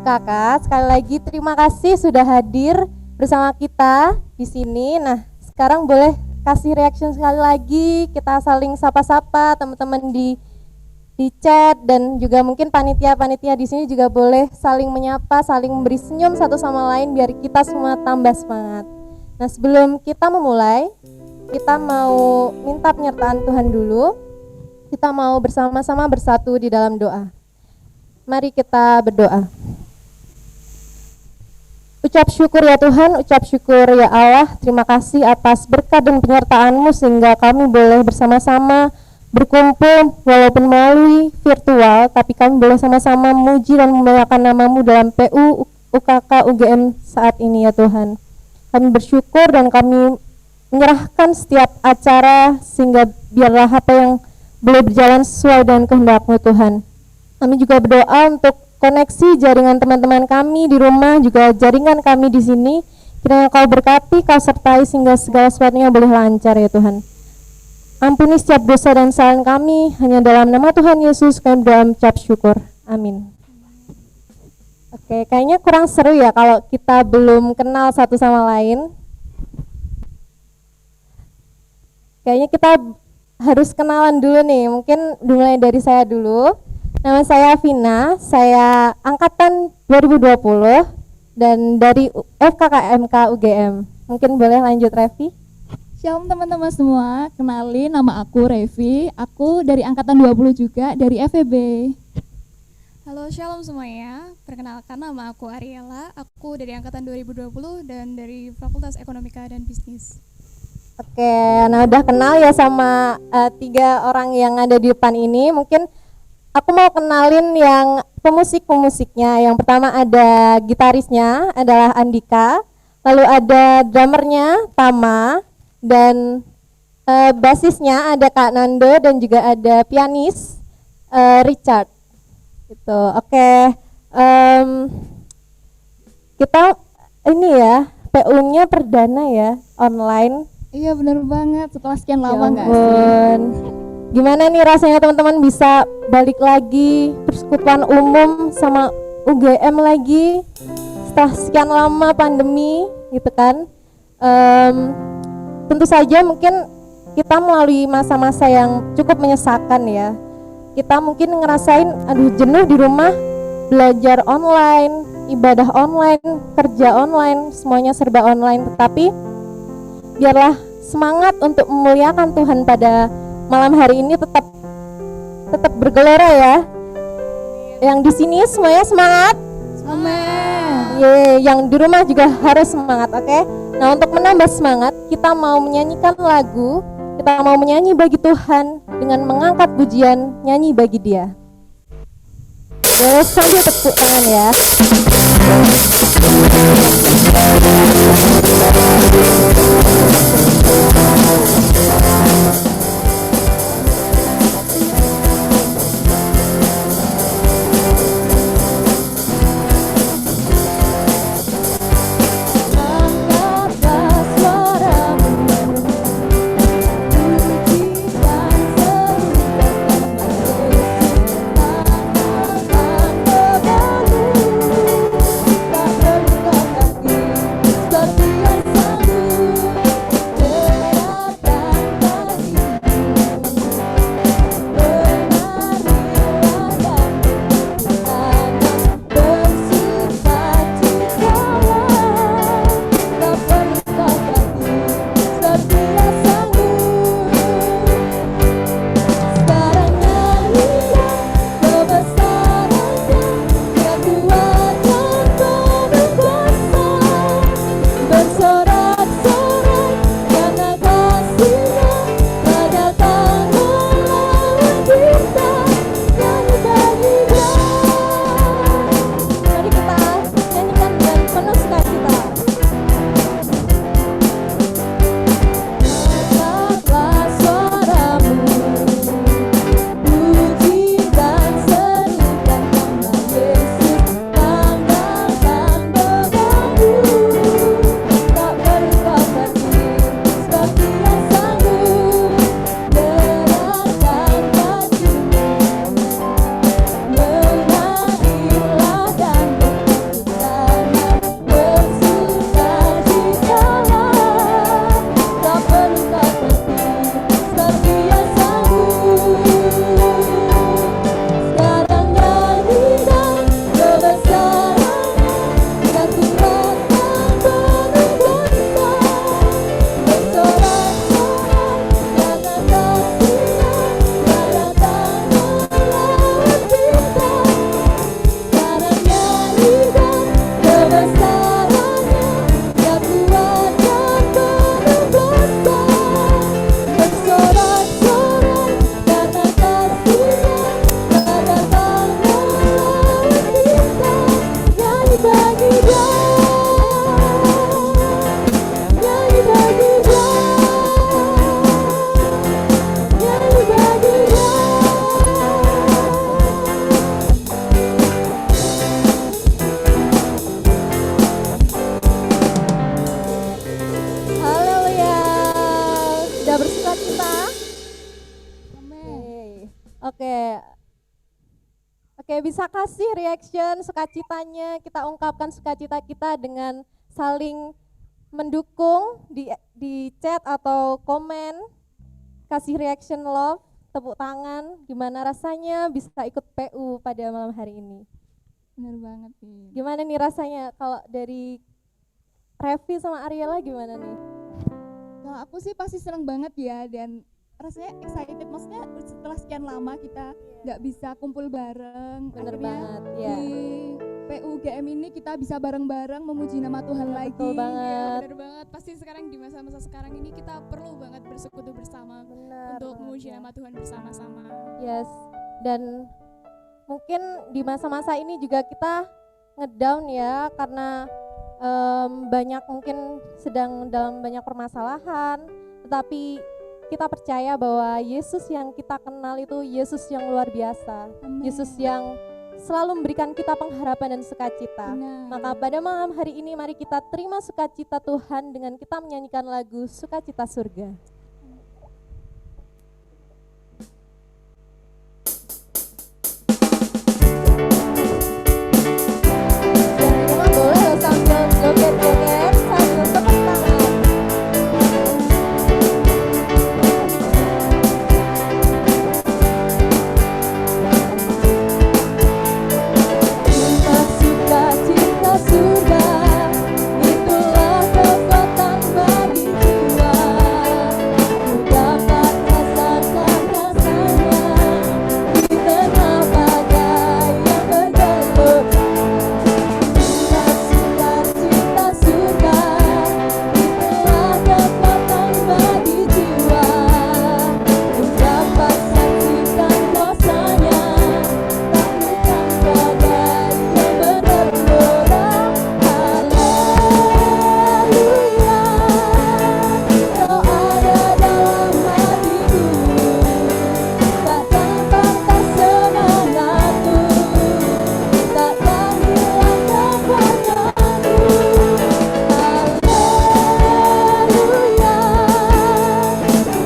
UKK. Sekali lagi terima kasih sudah hadir bersama kita di sini. Nah, sekarang boleh kasih reaction sekali lagi. Kita saling sapa-sapa teman-teman di chat, dan juga mungkin panitia-panitia di sini juga boleh saling menyapa, saling memberi senyum satu sama lain biar kita semua tambah semangat. Nah, sebelum kita memulai, kita mau minta penyertaan Tuhan dulu. Kita mau bersama-sama bersatu di dalam doa. Mari kita berdoa. Ucap syukur ya Tuhan, ucap syukur ya Allah. Terima kasih atas berkat dan penyertaan-Mu sehingga kami boleh bersama-sama berkumpul walaupun melalui virtual, tapi kami boleh sama-sama memuji dan memuliakan nama-Mu dalam PU UKK UGM saat ini ya Tuhan. Kami bersyukur dan kami menyerahkan setiap acara sehingga biarlah apa yang boleh berjalan sesuai dengan kehendak-Mu Tuhan. Kami juga berdoa untuk koneksi jaringan teman-teman kami di rumah, juga jaringan kami di sini. Kiranya Kau berkati, Kau sertai sehingga segala sesuatunya boleh lancar ya Tuhan. Ampuni setiap dosa dan kesalahan kami, hanya dalam nama Tuhan Yesus kami berdoa mengucap syukur. Amin. Oke, kayaknya kurang seru ya kalau kita belum kenal satu sama lain. Kayaknya kita harus kenalan dulu nih, mungkin dimulai dari saya dulu. Nama saya Vina, saya angkatan 2020 dan dari FKKMK UGM. Mungkin boleh lanjut Revi? Shalom teman-teman semua, kenalin nama aku Revi, aku dari angkatan 20 juga dari FEB. Halo shalom semuanya, perkenalkan nama aku Ariela, aku dari angkatan 2020 dan dari Fakultas Ekonomika dan Bisnis. Oke, nah udah kenal ya sama tiga orang yang ada di depan ini. Mungkin aku mau kenalin yang pemusiknya. Yang pertama ada gitarisnya adalah Andika, lalu ada drummernya Tama, dan basisnya ada Kak Nando, dan juga ada pianis Richard. Gitu. Oke, kita ini ya PU-nya perdana ya online. Iya bener banget, setelah sekian lama nggak sih? Gimana nih rasanya teman-teman bisa balik lagi persekutuan umum sama UGM lagi setelah sekian lama pandemi gitu kan? Tentu saja mungkin kita melalui masa-masa yang cukup menyesakan ya. Kita mungkin ngerasain aduh jenuh di rumah, belajar online, ibadah online, kerja online, semuanya serba online. Tetapi biarlah semangat untuk memuliakan Tuhan pada malam hari ini tetap bergelora ya. Yang di sini semuanya semangat. Amin. Yang di rumah juga harus semangat, oke? Nah, untuk menambah semangat, kita mau menyanyikan lagu, kita mau menyanyi bagi Tuhan dengan mengangkat pujian nyanyi bagi Dia. Boleh sambil tepuk tangan ya. Tak berluka lagi, seperti yang selalu Oke, bisa kasih reaction sukacitanya, kita ungkapkan sukacita kita dengan saling mendukung di chat atau komen, kasih reaction love, tepuk tangan, gimana rasanya bisa ikut PU pada malam hari ini. Bener banget nih. Gimana nih rasanya kalau dari Revi sama Ariela gimana nih? Kalau aku sih pasti seneng banget ya, dan rasanya excited, maksudnya setelah sekian lama kita nggak bisa kumpul bareng, Bener akhirnya banget, ya. di PUGM ini kita bisa bareng-bareng memuji nama Tuhan lagi. Betul Iya, banget. benar banget. Pasti sekarang di masa-masa sekarang ini kita perlu banget bersekutu bersama Bener untuk banget, memuji ya. nama Tuhan bersama-sama. Yes, dan mungkin di masa-masa ini juga kita ngedown ya, karena banyak mungkin sedang dalam banyak permasalahan, tetapi kita percaya bahwa Yesus yang kita kenal itu Yesus yang luar biasa, Amin. Yesus yang selalu memberikan kita pengharapan dan sukacita. Benar. Maka pada malam hari ini mari kita terima sukacita Tuhan dengan kita menyanyikan lagu Sukacita Surga. Teman-teman boleh loh sambil joget-joget, sambil tepuk tangan. Terima sukacita surga, itulah kekuatan bagi jiwa. Ku dapat rasakan rasanya di tengah badai yang bergelut. Terima sukacita surga, itulah kekuatan bagi jiwa. Ku dapat saksikan kuasanya, takutkan badai yang bergelora. Haleluya, Kau ada dalam hatiku, takkan patah semangatku, takkan hilang kekuatanku. Haleluya,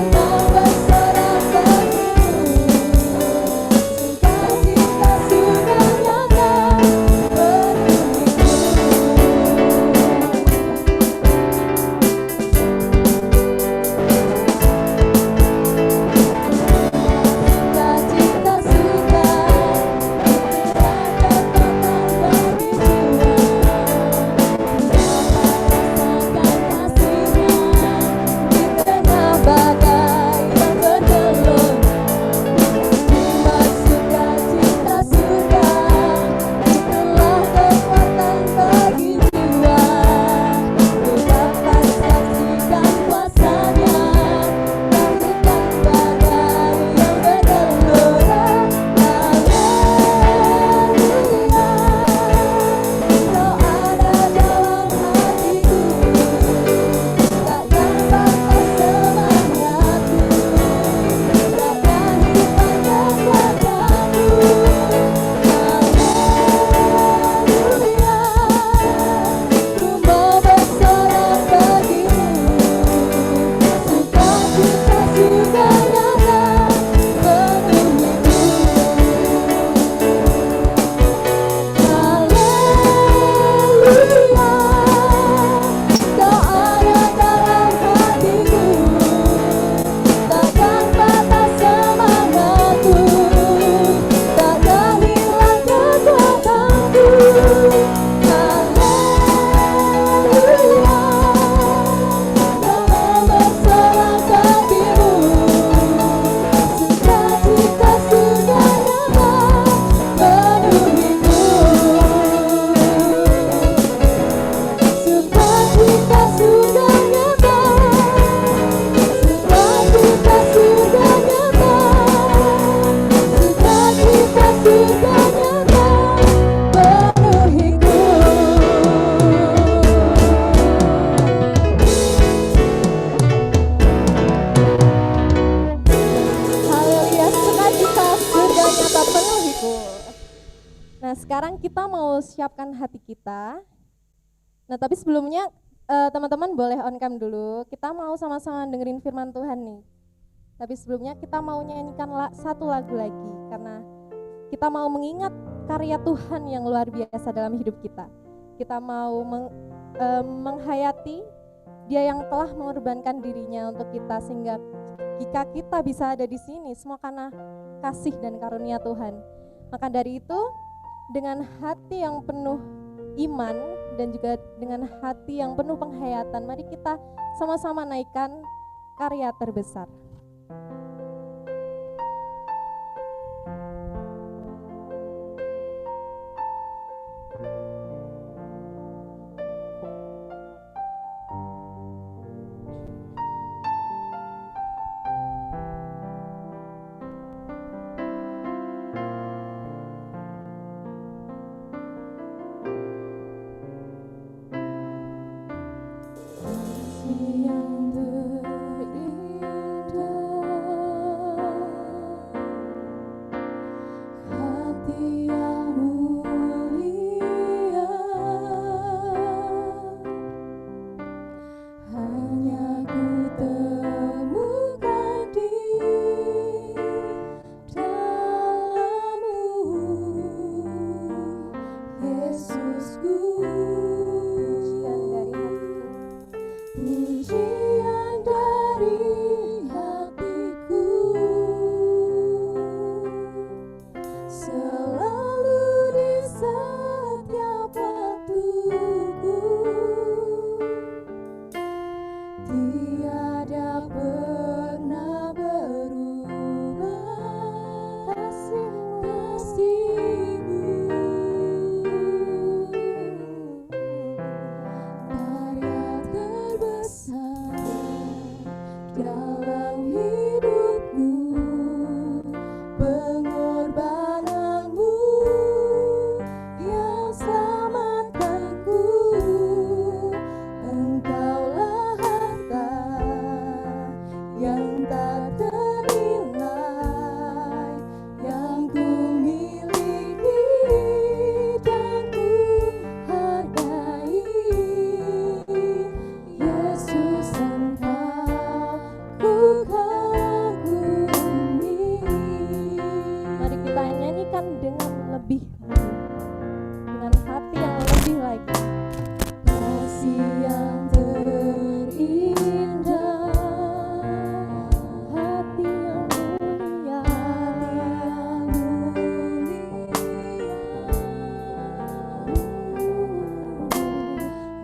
Kau bersorak bagiku, sukacita surga nyata sukacita surga, itulah kekuatan bagi jiwa. Dapat rasakan kasihnya di tengah badai yang bergelut. Terima sukacita surga, itulah kekuatan bagi jiwa. Ku dapat saksikan kuasanya, takutkan badai yang bergelora. Haleluya, Kau ada dalam hatiku, takkan patah semangatku, takkan hilang kekuatanku. Haleluya, ku mau bersorak bagimu, sukacita surga nyata penuhiku. Haleluya, Kau ada dalam hatiku, takkan patah semangatku, takkan hilang kekuatanku. Haleluya, Kau mau bersorak bagimu, sukacita surga nyata penuhiku. Sukacita surga nyata, sukacita surga nyata, sukacita surga nyata penuhiku. Haleluya, sukacita surga nyata penuhiku. Nah, sekarang kita mau siapkan hati kita. Nah, tapi sebelumnya teman-teman boleh on cam dulu. Kita mau sama-sama dengerin firman Tuhan nih. Tapi sebelumnya kita mau nyanyikan satu lagu lagi, karena kita mau mengingat karya Tuhan yang luar biasa dalam hidup kita. Kita mau menghayati Dia yang telah mengorbankan dirinya untuk kita, sehingga jika kita bisa ada di sini semua karena kasih dan karunia Tuhan. Maka dari itu, dengan hati yang penuh iman dan juga dengan hati yang penuh penghayatan, mari kita sama-sama naikkan karya terbesar. Yang terindah, hati yang mulia, hanya ku temukan di dalam-Mu, Yesusku. Pujian dari hatiku, selalu di setiap waktuku, tiada pernah berubah kasih-Mu. Dalam hidupku, pengorbananmu yang selamatkanku. Engkaulah harta yang tak ternilai, yang ku miliki dan ku hargai. Yesus, Engkau ku kagumi. Mari kita nyanyikan dengan lebih, dengan hati yang lebih lagi. Kasih yang terindah, hati yang mulia,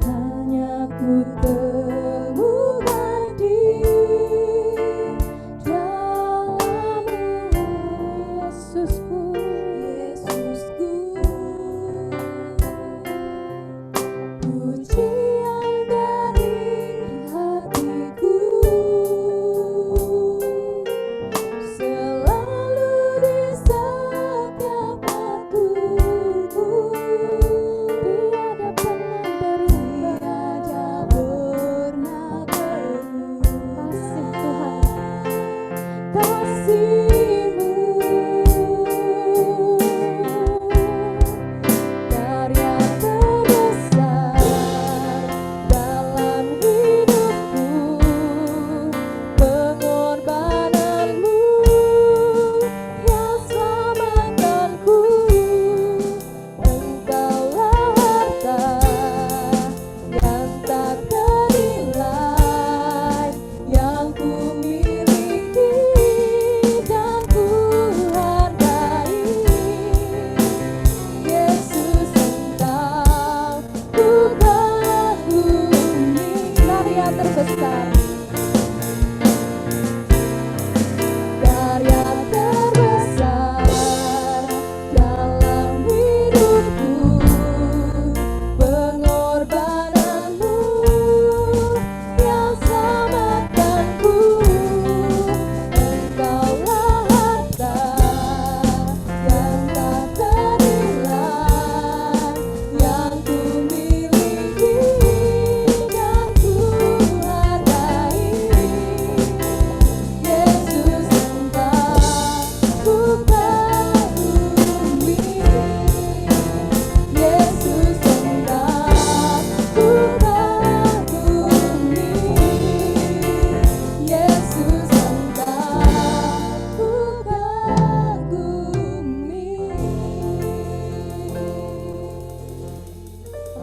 hanya ku temukan di dalam-Mu, Yesusku, Yesusku. Pujian dari hatiku, selalu di setiap waktuku, tiada pernah berubah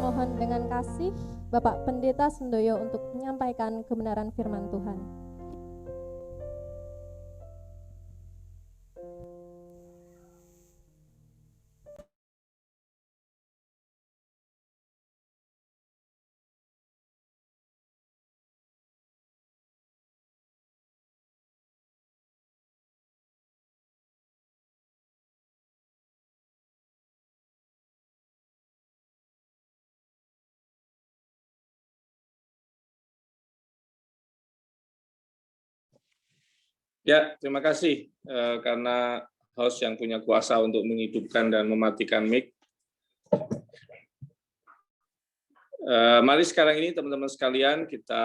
Mohon dengan kasih Bapak Pendeta Sendoyo untuk menyampaikan kebenaran firman Tuhan. Ya, terima kasih karena host yang punya kuasa untuk menghidupkan dan mematikan mic. Mari sekarang ini teman-teman sekalian kita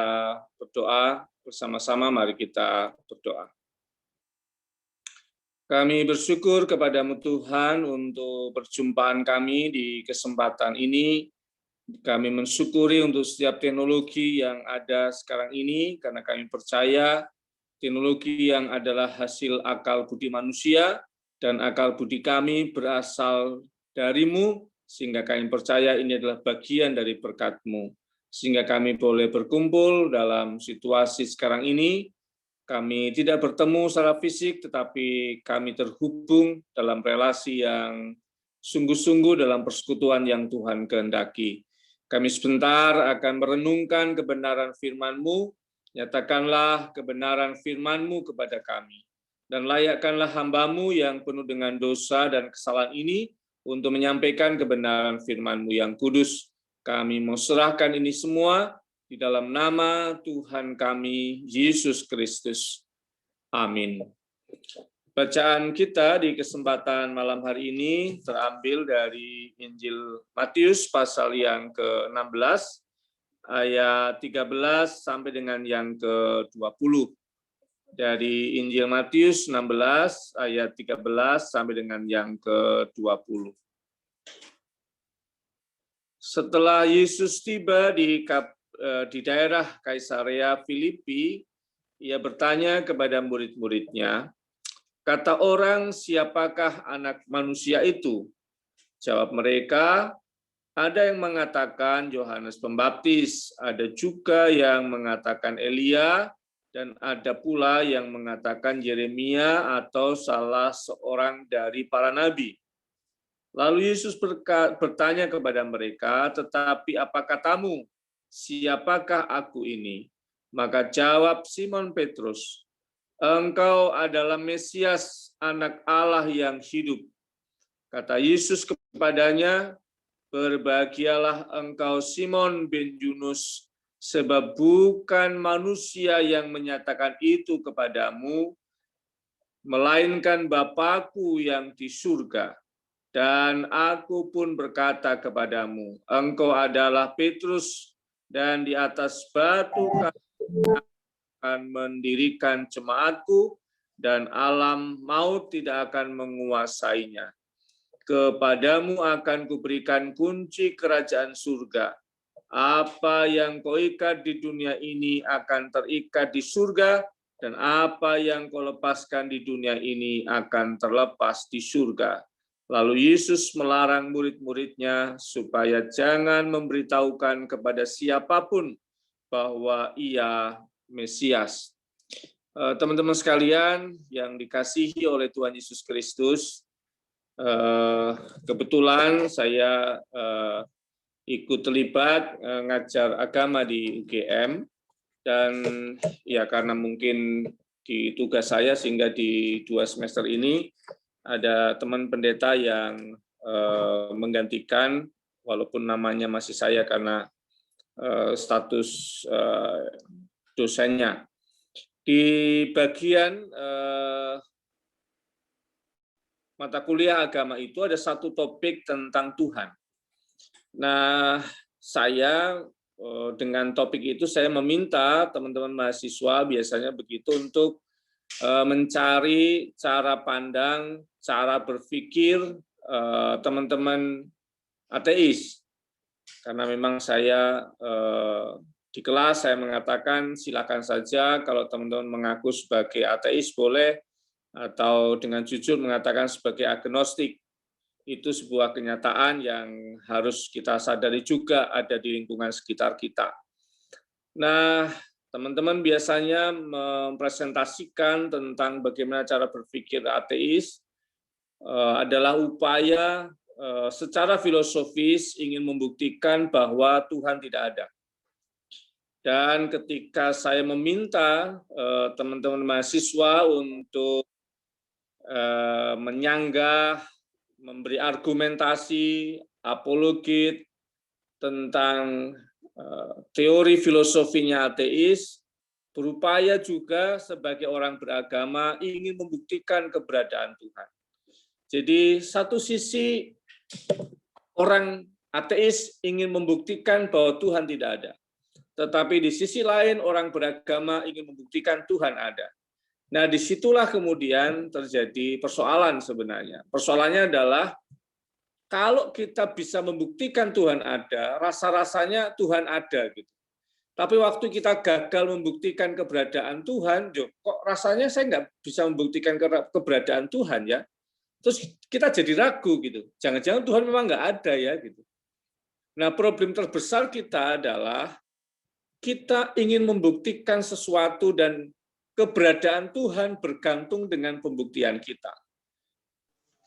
berdoa bersama-sama, mari kita berdoa. Kami bersyukur kepadamu Tuhan untuk perjumpaan kami di kesempatan ini. Kami mensyukuri untuk setiap teknologi yang ada sekarang ini, karena kami percaya teknologi yang adalah hasil akal budi manusia, dan akal budi kami berasal darimu, sehingga kami percaya ini adalah bagian dari berkat-Mu. Sehingga kami boleh berkumpul dalam situasi sekarang ini, kami tidak bertemu secara fisik, tetapi kami terhubung dalam relasi yang sungguh-sungguh dalam persekutuan yang Tuhan kehendaki. Kami sebentar akan merenungkan kebenaran firman-Mu. Nyatakanlah kebenaran firman-Mu kepada kami, dan layakkanlah hamba-Mu yang penuh dengan dosa dan kesalahan ini untuk menyampaikan kebenaran firman-Mu yang kudus. Kami mau serahkan ini semua di dalam nama Tuhan kami, Yesus Kristus. Amin. Bacaan kita di kesempatan malam hari ini terambil dari Injil Matius pasal yang ke-16, ayat 13 sampai dengan yang ke-20. Dari Injil Matius 16 ayat 13 sampai dengan yang ke-20. Setelah Yesus tiba di daerah Kaisarea Filipi, ia bertanya kepada murid-muridnya, "Kata orang, siapakah anak manusia itu?" Jawab mereka, "Ada yang mengatakan Yohanes Pembaptis, ada juga yang mengatakan Elia, dan ada pula yang mengatakan Yeremia atau salah seorang dari para nabi." Lalu Yesus bertanya kepada mereka, "Tetapi apa katamu? Siapakah aku ini?" Maka jawab Simon Petrus, "Engkau adalah Mesias, anak Allah yang hidup." Kata Yesus kepadanya, "Berbahagialah engkau Simon bin Yunus, sebab bukan manusia yang menyatakan itu kepadamu, melainkan Bapa-Ku yang di surga. Dan aku pun berkata kepadamu, engkau adalah Petrus, dan di atas batu akan mendirikan jemaatku, dan alam maut tidak akan menguasainya. Kepadamu akan kuberikan kunci kerajaan surga. Apa yang kau ikat di dunia ini akan terikat di surga, dan apa yang kau lepaskan di dunia ini akan terlepas di surga." Lalu Yesus melarang murid-muridnya supaya jangan memberitahukan kepada siapapun bahwa ia Mesias. Teman-teman sekalian yang dikasihi oleh Tuhan Yesus Kristus, kebetulan saya ikut terlibat ngajar agama di UGM, dan ya karena mungkin di tugas saya sehingga di 2 semester ini ada teman pendeta yang menggantikan, walaupun namanya masih saya karena status dosennya. Di bagian mata kuliah agama itu ada satu topik tentang Tuhan. Nah, saya dengan topik itu saya meminta teman-teman mahasiswa biasanya begitu untuk mencari cara pandang, cara berpikir teman-teman ateis. Karena memang saya di kelas saya mengatakan silakan saja kalau teman-teman mengaku sebagai ateis boleh, atau dengan jujur mengatakan sebagai agnostik. itu sebuah kenyataan yang harus kita sadari juga ada di lingkungan sekitar kita. Nah, teman-teman biasanya mempresentasikan tentang bagaimana cara berpikir ateis adalah upaya secara filosofis ingin membuktikan bahwa Tuhan tidak ada. Dan ketika saya meminta teman-teman mahasiswa untuk menyanggah, memberi argumentasi, apologit tentang teori filosofinya ateis, berupaya juga sebagai orang beragama ingin membuktikan keberadaan Tuhan. Jadi satu sisi orang ateis ingin membuktikan bahwa Tuhan tidak ada. Tetapi di sisi lain orang beragama ingin membuktikan Tuhan ada. Nah, disitulah kemudian terjadi persoalan sebenarnya. Persoalannya adalah kalau kita bisa membuktikan Tuhan ada, rasa-rasanya Tuhan ada gitu. Tapi waktu kita gagal membuktikan keberadaan Tuhan, kok rasanya saya nggak bisa membuktikan keberadaan Tuhan ya. Terus kita jadi ragu gitu. Jangan-jangan Tuhan memang nggak ada ya gitu. Nah, problem terbesar kita adalah kita ingin membuktikan sesuatu dan keberadaan Tuhan bergantung dengan pembuktian kita.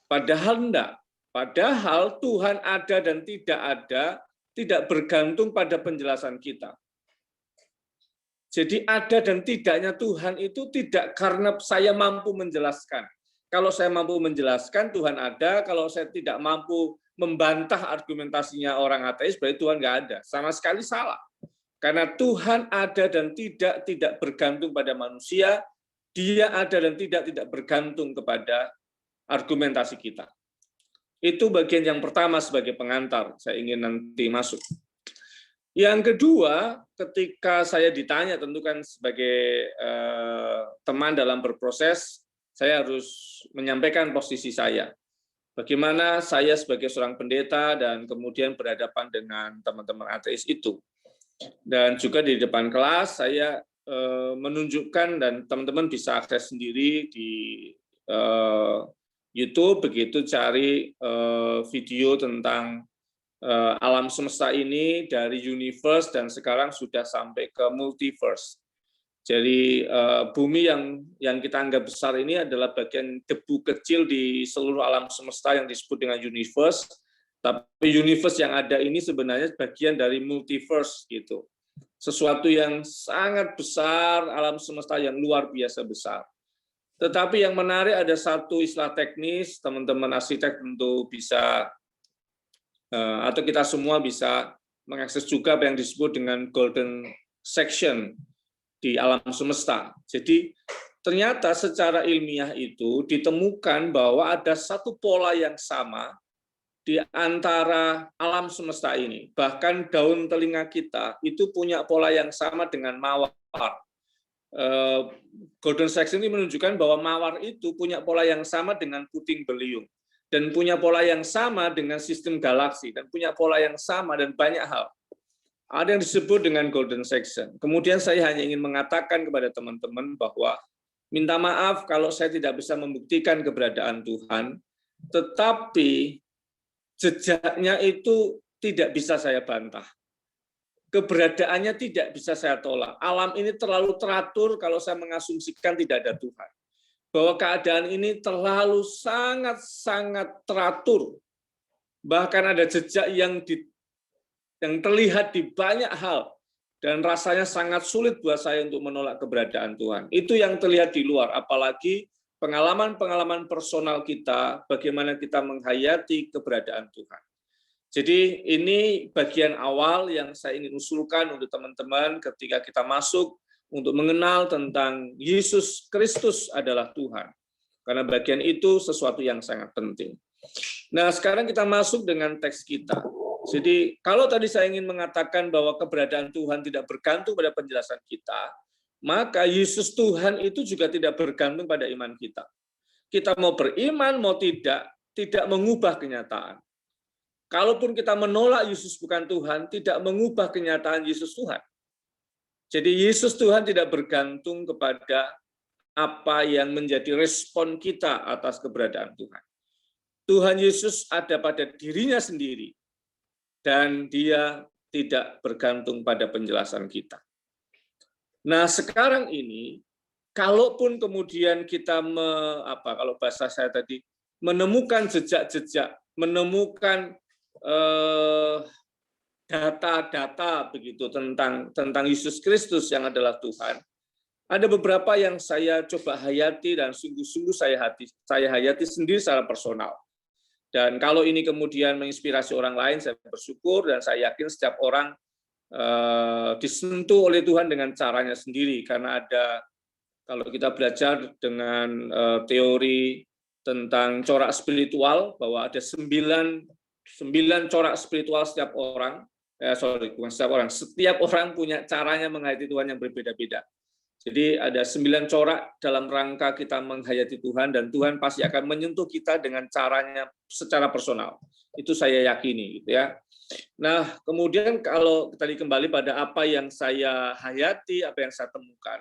Padahal enggak. Padahal Tuhan ada dan tidak bergantung pada penjelasan kita. Jadi ada dan tidaknya Tuhan itu tidak karena saya mampu menjelaskan. Kalau saya mampu menjelaskan, Tuhan ada. Kalau saya tidak mampu membantah argumentasinya orang ateis, berarti Tuhan nggak ada. Sama sekali salah. Karena Tuhan ada dan tidak bergantung pada manusia, Dia ada dan tidak bergantung kepada argumentasi kita. Itu bagian yang pertama sebagai pengantar, saya ingin nanti masuk. Yang kedua, ketika saya ditanya, tentu kan sebagai teman dalam berproses, saya harus menyampaikan posisi saya. Bagaimana saya sebagai seorang pendeta dan kemudian berhadapan dengan teman-teman ateis itu. Dan juga di depan kelas saya menunjukkan dan teman-teman bisa akses sendiri di YouTube, begitu cari video tentang alam semesta ini dari universe dan sekarang sudah sampai ke multiverse. Jadi bumi yang kita anggap besar ini adalah bagian debu kecil di seluruh alam semesta yang disebut dengan universe. Tapi universe yang ada ini sebenarnya bagian dari multiverse gitu. Sesuatu yang sangat besar, alam semesta yang luar biasa besar. Tetapi yang menarik ada satu istilah teknis, teman-teman arsitek tentu bisa, atau kita semua bisa mengakses juga apa yang disebut dengan golden section di alam semesta. Jadi ternyata secara ilmiah itu ditemukan bahwa ada satu pola yang sama di antara alam semesta ini. Bahkan daun telinga kita itu punya pola yang sama dengan mawar. Golden section ini menunjukkan bahwa mawar itu punya pola yang sama dengan puting beliung dan punya pola yang sama dengan sistem galaksi dan punya pola yang sama dan banyak hal. Ada yang disebut dengan golden section. Kemudian saya hanya ingin mengatakan kepada teman-teman bahwa minta maaf kalau saya tidak bisa membuktikan keberadaan Tuhan, tetapi jejaknya itu tidak bisa saya bantah. Keberadaannya tidak bisa saya tolak. Alam ini terlalu teratur kalau saya mengasumsikan tidak ada Tuhan. Bahwa keadaan ini terlalu sangat teratur. Bahkan ada jejak yang terlihat di banyak hal. Dan rasanya sangat sulit buat saya untuk menolak keberadaan Tuhan. Itu yang terlihat di luar. Apalagi pengalaman-pengalaman personal kita, bagaimana kita menghayati keberadaan Tuhan. Jadi ini bagian awal yang saya ingin usulkan untuk teman-teman ketika kita masuk untuk mengenal tentang Yesus Kristus adalah Tuhan. Karena bagian itu sesuatu yang sangat penting. Nah, sekarang kita masuk dengan teks kita. Jadi kalau tadi saya ingin mengatakan bahwa keberadaan Tuhan tidak bergantung pada penjelasan kita, maka Yesus Tuhan itu juga tidak bergantung pada iman kita. Kita mau beriman, mau tidak mengubah kenyataan. Kalaupun kita menolak Yesus bukan Tuhan, tidak mengubah kenyataan Yesus Tuhan. Jadi Yesus Tuhan tidak bergantung kepada apa yang menjadi respon kita atas keberadaan Tuhan. Tuhan Yesus ada pada dirinya sendiri, dan dia tidak bergantung pada penjelasan kita. Nah, sekarang ini, kalaupun kemudian kita kalau bahasa saya tadi, menemukan jejak-jejak, menemukan data-data begitu tentang Yesus Kristus yang adalah Tuhan, ada beberapa yang saya coba hayati dan sungguh-sungguh saya hayati sendiri secara personal. Dan kalau ini kemudian menginspirasi orang lain, saya bersyukur, dan saya yakin setiap orang disentuh oleh Tuhan dengan caranya sendiri, karena kalau kita belajar dengan teori tentang corak spiritual, bahwa ada 9 corak spiritual setiap orang, setiap orang punya caranya menghayati Tuhan yang berbeda-beda. Jadi ada 9 corak dalam rangka kita menghayati Tuhan, dan Tuhan pasti akan menyentuh kita dengan caranya secara personal. Itu saya yakini, gitu ya. Nah, kemudian kalau tadi kembali pada apa yang saya hayati, apa yang saya temukan.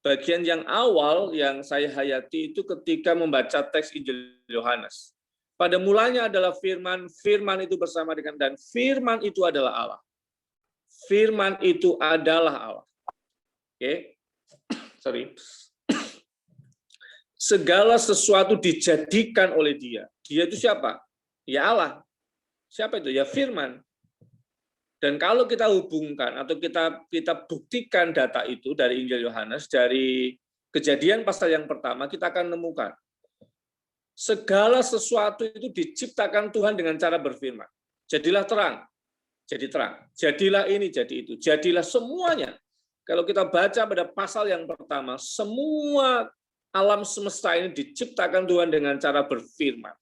Bagian yang awal yang saya hayati itu ketika membaca teks Injil Yohanes. Pada mulanya adalah firman, firman itu bersama dengan, dan firman itu adalah Allah. Firman itu adalah Allah. Oke. Sorry. Segala sesuatu dijadikan oleh dia. Dia itu siapa? Ya Allah. Siapa itu? Ya firman. Dan kalau kita hubungkan atau kita buktikan data itu dari Injil Yohanes, dari Kejadian pasal yang pertama, kita akan menemukan segala sesuatu itu diciptakan Tuhan dengan cara berfirman. Jadilah terang, jadi terang. Jadilah ini, jadi itu. Jadilah semuanya. Kalau kita baca pada pasal yang pertama, semua alam semesta ini diciptakan Tuhan dengan cara berfirman.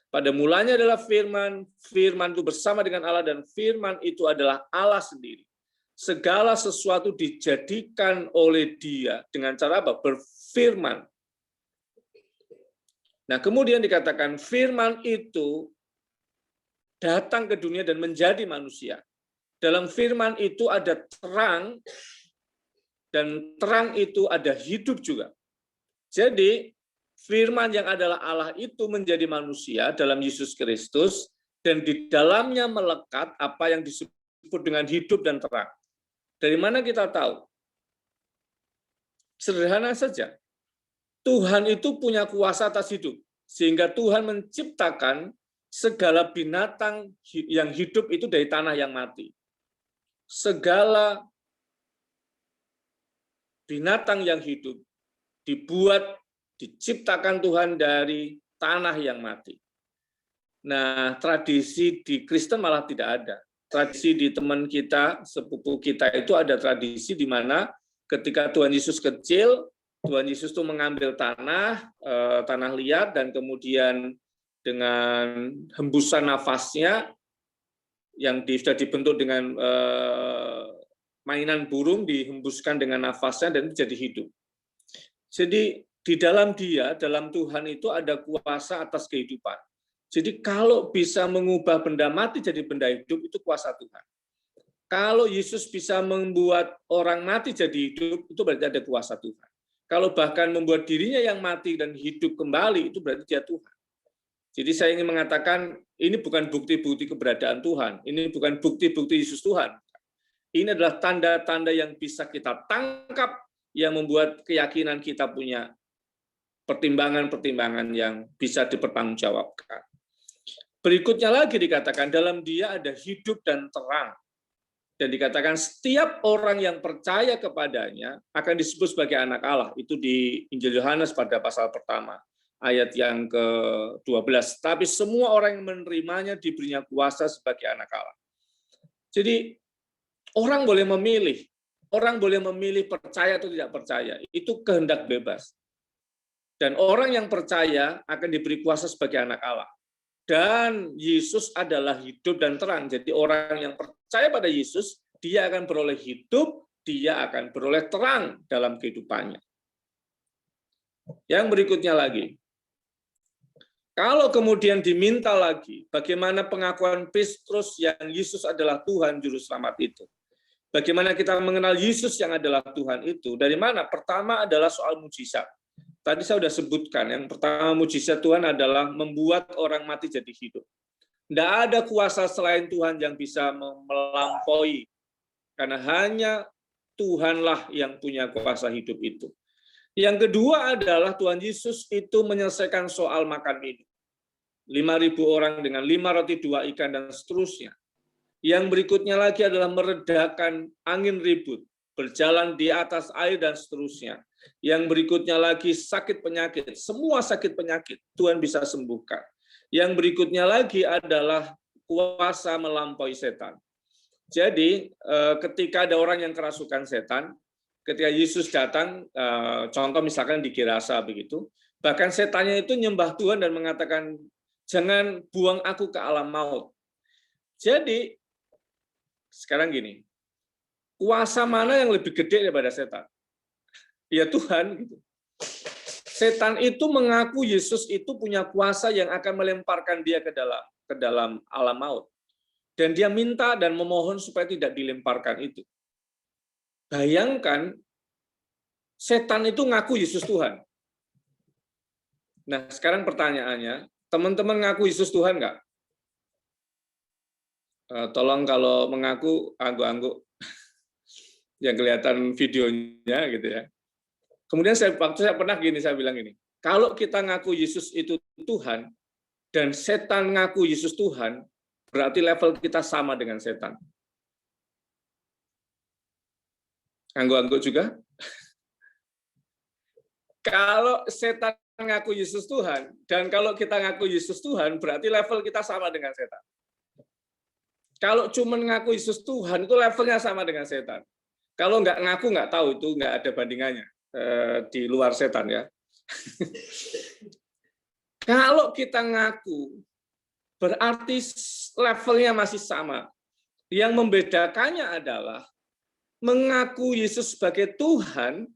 Pada mulanya adalah firman, firman itu bersama dengan Allah, dan firman itu adalah Allah sendiri. Segala sesuatu dijadikan oleh Dia dengan cara apa? Berfirman. Nah, kemudian dikatakan firman itu datang ke dunia dan menjadi manusia. Dalam firman itu ada terang, dan terang itu ada hidup juga. Jadi, firman yang adalah Allah itu menjadi manusia dalam Yesus Kristus, dan di dalamnya melekat apa yang disebut dengan hidup dan terang. Dari mana kita tahu? Sederhana saja. Tuhan itu punya kuasa atas hidup, sehingga Tuhan menciptakan segala binatang yang hidup itu dari tanah yang mati. Segala binatang yang hidup diciptakan Tuhan dari tanah yang mati. Nah, tradisi di Kristen malah tidak ada. Tradisi di teman kita, sepupu kita itu ada tradisi di mana ketika Tuhan Yesus kecil, Tuhan Yesus itu mengambil tanah liat, dan kemudian dengan hembusan nafasnya yang sudah dibentuk dengan mainan burung, dihembuskan dengan nafasnya dan jadi hidup. Jadi di dalam Dia, dalam Tuhan itu ada kuasa atas kehidupan. Jadi kalau bisa mengubah benda mati jadi benda hidup, itu kuasa Tuhan. Kalau Yesus bisa membuat orang mati jadi hidup, itu berarti ada kuasa Tuhan. Kalau bahkan membuat dirinya yang mati dan hidup kembali, itu berarti Dia Tuhan. Jadi saya ingin mengatakan, ini bukan bukti-bukti keberadaan Tuhan, ini bukan bukti-bukti Yesus Tuhan. Ini adalah tanda-tanda yang bisa kita tangkap, yang membuat keyakinan kita punya pertimbangan-pertimbangan yang bisa dipertanggungjawabkan. Berikutnya lagi dikatakan, dalam Dia ada hidup dan terang. Dan dikatakan setiap orang yang percaya kepadanya akan disebut sebagai anak Allah. Itu di Injil Yohanes pada pasal pertama, ayat yang ke-12. Tapi semua orang yang menerimanya diberinya kuasa sebagai anak Allah. Jadi orang boleh memilih. Orang boleh memilih percaya atau tidak percaya. Itu kehendak bebas. Dan orang yang percaya akan diberi kuasa sebagai anak Allah. Dan Yesus adalah hidup dan terang. Jadi orang yang percaya pada Yesus, dia akan beroleh hidup, dia akan beroleh terang dalam kehidupannya. Yang berikutnya lagi. Kalau kemudian diminta lagi, bagaimana pengakuan Petrus yang Yesus adalah Tuhan Juru Selamat itu? Bagaimana kita mengenal Yesus yang adalah Tuhan itu? Dari mana? Pertama adalah soal mujizat. tadi saya sudah sebutkan, yang pertama mujizat Tuhan adalah membuat orang mati jadi hidup. Tidak ada kuasa selain Tuhan yang bisa melampaui, karena hanya Tuhanlah yang punya kuasa hidup itu. Yang kedua adalah Tuhan Yesus itu menyelesaikan soal makan minum. 5.000 orang dengan 5 roti 2 ikan dan seterusnya. Yang berikutnya lagi adalah meredakan angin ribut, berjalan di atas air dan seterusnya. Yang berikutnya lagi sakit penyakit, semua sakit penyakit Tuhan bisa sembuhkan. Yang berikutnya lagi adalah kuasa melampaui setan. Jadi ketika ada orang yang kerasukan setan, ketika Yesus datang, contoh misalkan di Gerasa begitu, bahkan setannya itu nyembah Tuhan dan mengatakan, jangan buang aku ke alam maut. Jadi sekarang gini, kuasa mana yang lebih gede daripada setan? Ya Tuhan. Gitu. Setan itu mengaku Yesus itu punya kuasa yang akan melemparkan dia ke dalam alam maut. Dan dia minta dan memohon supaya tidak dilemparkan itu. Bayangkan, setan itu ngaku Yesus Tuhan. Nah, sekarang pertanyaannya, teman-teman ngaku Yesus Tuhan nggak? Tolong kalau mengaku angguk-angguk yang kelihatan videonya gitu ya. Kemudian waktu saya pernah gini, saya bilang gini, kalau kita ngaku Yesus itu Tuhan dan setan ngaku Yesus Tuhan, berarti level kita sama dengan setan. Angguk-angguk juga. Kalau setan ngaku Yesus Tuhan dan kalau kita ngaku Yesus Tuhan, berarti level kita sama dengan setan. Kalau cuma ngaku Yesus Tuhan, itu levelnya sama dengan setan. Kalau nggak ngaku, nggak tahu, itu nggak ada bandingannya di luar setan ya. Kalau kita ngaku, berarti levelnya masih sama. Yang membedakannya adalah mengaku Yesus sebagai Tuhan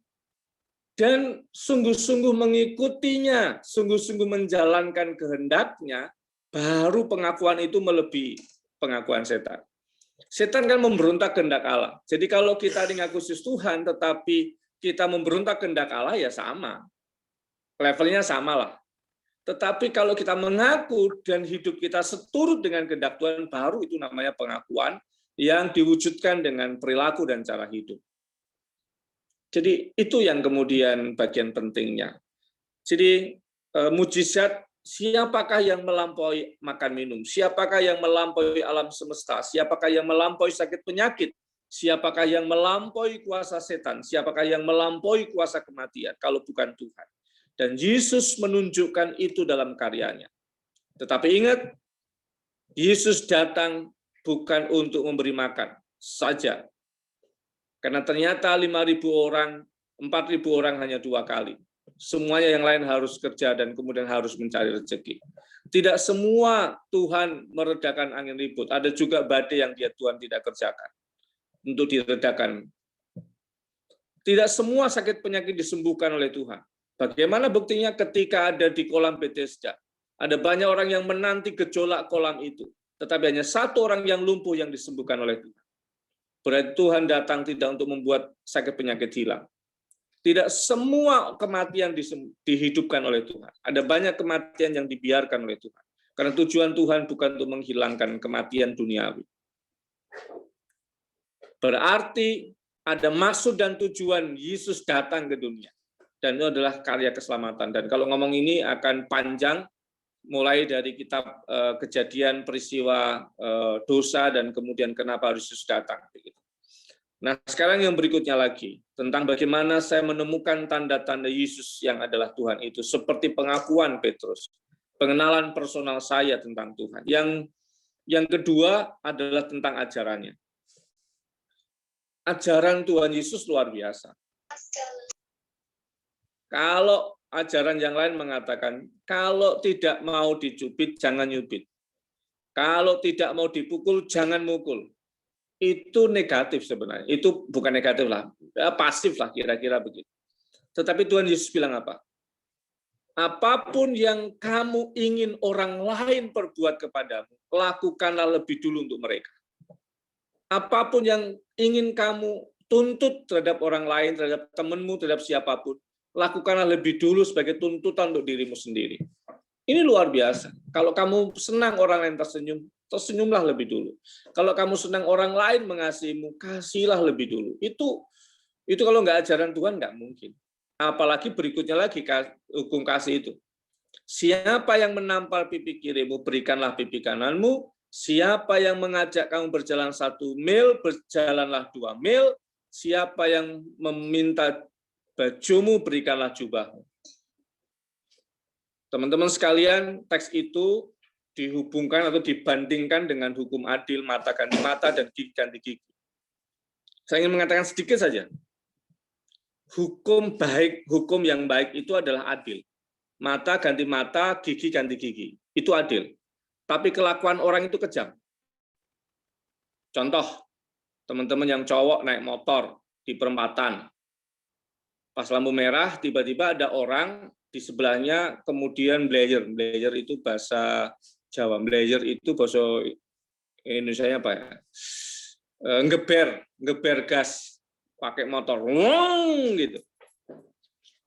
dan sungguh-sungguh mengikutinya, sungguh-sungguh menjalankan kehendaknya, baru pengakuan itu melebihi pengakuan setan. Setan kan memberontak kehendak Allah. Jadi kalau kita mengaku Yesus Tuhan, tetapi kita memberontak kehendak Allah, ya sama. Levelnya sama lah. Tetapi kalau kita mengaku dan hidup kita seturut dengan kehendak Tuhan, baru itu namanya pengakuan yang diwujudkan dengan perilaku dan cara hidup. Jadi itu yang kemudian bagian pentingnya. Jadi mujizat, siapakah yang melampaui makan minum? Siapakah yang melampaui alam semesta? Siapakah yang melampaui sakit penyakit? Siapakah yang melampaui kuasa setan? Siapakah yang melampaui kuasa kematian? Kalau bukan Tuhan. Dan Yesus menunjukkan itu dalam karyanya. Tetapi ingat, Yesus datang bukan untuk memberi makan saja. Karena ternyata 5.000 orang, 4.000 orang hanya 2 kali. Semuanya yang lain harus kerja dan kemudian harus mencari rezeki. Tidak semua Tuhan meredakan angin ribut. Ada juga badai yang Tuhan tidak kerjakan untuk diredakan. Tidak semua sakit penyakit disembuhkan oleh Tuhan. Bagaimana buktinya ketika ada di kolam Bethesda? Ada banyak orang yang menanti gejolak kolam itu. Tetapi hanya 1 orang yang lumpuh yang disembuhkan oleh Tuhan. Berarti Tuhan datang tidak untuk membuat sakit penyakit hilang. Tidak semua kematian dihidupkan oleh Tuhan. Ada banyak kematian yang dibiarkan oleh Tuhan. Karena tujuan Tuhan bukan untuk menghilangkan kematian duniawi. Berarti ada maksud dan tujuan Yesus datang ke dunia. Dan itu adalah karya keselamatan. Dan kalau ngomong ini akan panjang, mulai dari kitab Kejadian, peristiwa dosa, dan kemudian kenapa Yesus datang. Nah, sekarang yang berikutnya lagi, tentang bagaimana saya menemukan tanda-tanda Yesus yang adalah Tuhan itu, seperti pengakuan Petrus, pengenalan personal saya tentang Tuhan. Yang kedua adalah tentang ajarannya. Ajaran Tuhan Yesus luar biasa. Kalau ajaran yang lain mengatakan, kalau tidak mau dicubit, jangan nyubit. Kalau tidak mau dipukul, jangan mukul. Itu negatif sebenarnya. Itu bukan negatif lah, pasif lah kira-kira begitu. Tetapi Tuhan Yesus bilang apa? Apapun yang kamu ingin orang lain perbuat kepadamu, lakukanlah lebih dulu untuk mereka. Apapun yang ingin kamu tuntut terhadap orang lain, terhadap temanmu, terhadap siapapun, lakukanlah lebih dulu sebagai tuntutan untuk dirimu sendiri. Ini luar biasa. Kalau kamu senang orang lain tersenyum, tersenyumlah lebih dulu. Kalau kamu senang orang lain mengasihimu, kasihlah lebih dulu. Itu kalau nggak ajaran Tuhan nggak mungkin. Apalagi berikutnya lagi hukum kasih itu. Siapa yang menampar pipi kirimu, berikanlah pipi kananmu. Siapa yang mengajak kamu berjalan 1 mil, berjalanlah 2 mil. Siapa yang meminta bajumu, berikanlah jubahmu. Teman-teman sekalian, teks itu dihubungkan atau dibandingkan dengan hukum adil, mata ganti mata, dan gigi ganti gigi. Saya ingin mengatakan sedikit saja. Hukum yang baik itu adalah adil. Mata ganti mata, gigi ganti gigi. Itu adil. Tapi kelakuan orang itu kejam. Contoh, teman-teman yang cowok naik motor di perempatan. Pas lampu merah, tiba-tiba ada orang di sebelahnya, kemudian blazer. Blazer itu bahasa Jawa. Blazer itu bahasa Indonesia apa ya? Ngeber gas pakai motor. Gitu.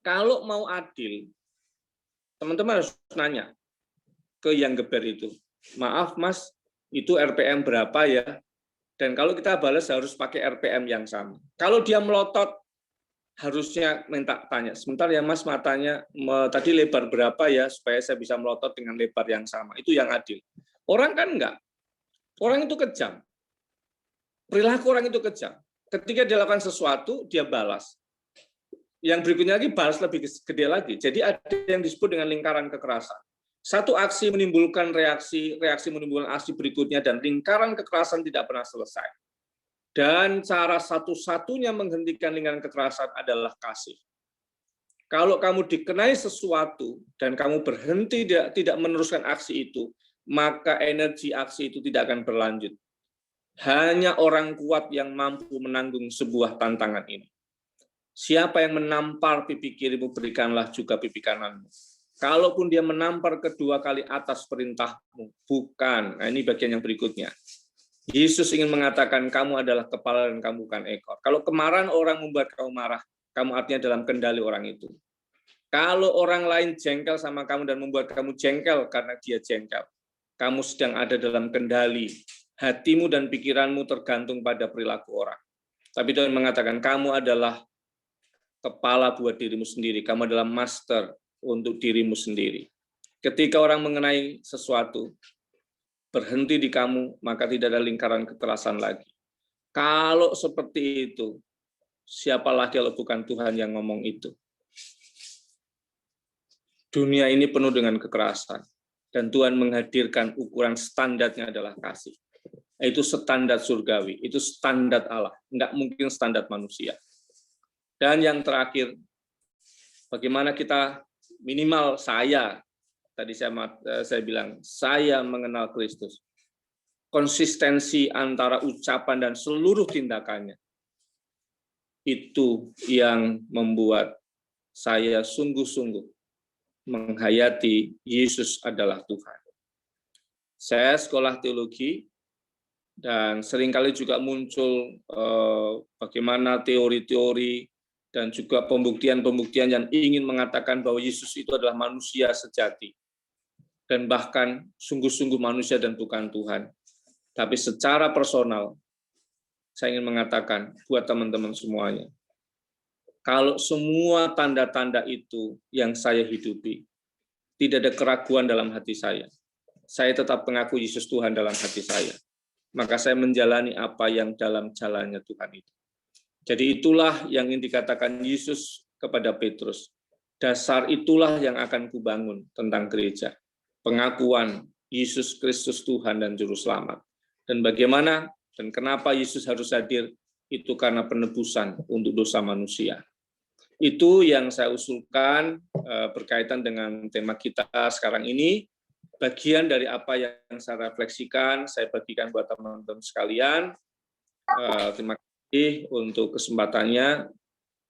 Kalau mau adil, teman-teman harus nanya ke yang geber itu. Maaf Mas, itu RPM berapa ya? Dan kalau kita balas harus pakai RPM yang sama. Kalau dia melotot, harusnya minta tanya. Sebentar ya Mas, matanya tadi lebar berapa ya, supaya saya bisa melotot dengan lebar yang sama. Itu yang adil. Orang kan enggak. Orang itu kejam. Perilaku orang itu kejam. Ketika dia lakukan sesuatu, dia balas. Yang berikutnya lagi, balas lebih gede lagi. Jadi ada yang disebut dengan lingkaran kekerasan. Satu aksi menimbulkan reaksi, reaksi menimbulkan aksi berikutnya, dan lingkaran kekerasan tidak pernah selesai. Dan cara satu-satunya menghentikan lingkaran kekerasan adalah kasih. Kalau kamu dikenai sesuatu, dan kamu berhenti tidak meneruskan aksi itu, maka energi aksi itu tidak akan berlanjut. Hanya orang kuat yang mampu menanggung sebuah tantangan ini. Siapa yang menampar pipi kirimu, berikanlah juga pipi kananmu. Kalaupun dia menampar kedua kali atas perintahmu, bukan. Nah, ini bagian yang berikutnya. Yesus ingin mengatakan kamu adalah kepala dan kamu bukan ekor. Kalau kemarahan orang membuat kamu marah, kamu artinya dalam kendali orang itu. Kalau orang lain jengkel sama kamu dan membuat kamu jengkel karena dia jengkel, kamu sedang ada dalam kendali. Hatimu dan pikiranmu tergantung pada perilaku orang. Tapi Tuhan mengatakan kamu adalah kepala buat dirimu sendiri. Kamu adalah master untuk dirimu sendiri. Ketika orang mengenai sesuatu, berhenti di kamu, maka tidak ada lingkaran kekerasan lagi. Kalau seperti itu, siapa lagi kalau bukan Tuhan yang ngomong itu? Dunia ini penuh dengan kekerasan. Dan Tuhan menghadirkan ukuran standarnya adalah kasih. Itu standar surgawi, itu standar Allah. Enggak mungkin standar manusia. Dan yang terakhir, bagaimana kita minimal tadi saya bilang, saya mengenal Kristus. Konsistensi antara ucapan dan seluruh tindakannya. Itu yang membuat saya sungguh-sungguh menghayati Yesus adalah Tuhan. Saya sekolah teologi, dan seringkali juga muncul bagaimana teori-teori dan juga pembuktian-pembuktian yang ingin mengatakan bahwa Yesus itu adalah manusia sejati. Dan bahkan sungguh-sungguh manusia dan bukan Tuhan. Tapi secara personal, saya ingin mengatakan buat teman-teman semuanya, kalau semua tanda-tanda itu yang saya hidupi, tidak ada keraguan dalam hati saya tetap mengaku Yesus Tuhan dalam hati saya. Maka saya menjalani apa yang dalam jalannya Tuhan itu. Jadi itulah yang ingin dikatakan Yesus kepada Petrus. Dasar itulah yang akan kubangun tentang gereja. Pengakuan Yesus Kristus Tuhan dan Juru Selamat. Dan bagaimana dan kenapa Yesus harus hadir, itu karena penebusan untuk dosa manusia. Itu yang saya usulkan berkaitan dengan tema kita sekarang ini. Bagian dari apa yang saya refleksikan, saya bagikan buat teman-teman sekalian. Terima kasih untuk kesempatannya.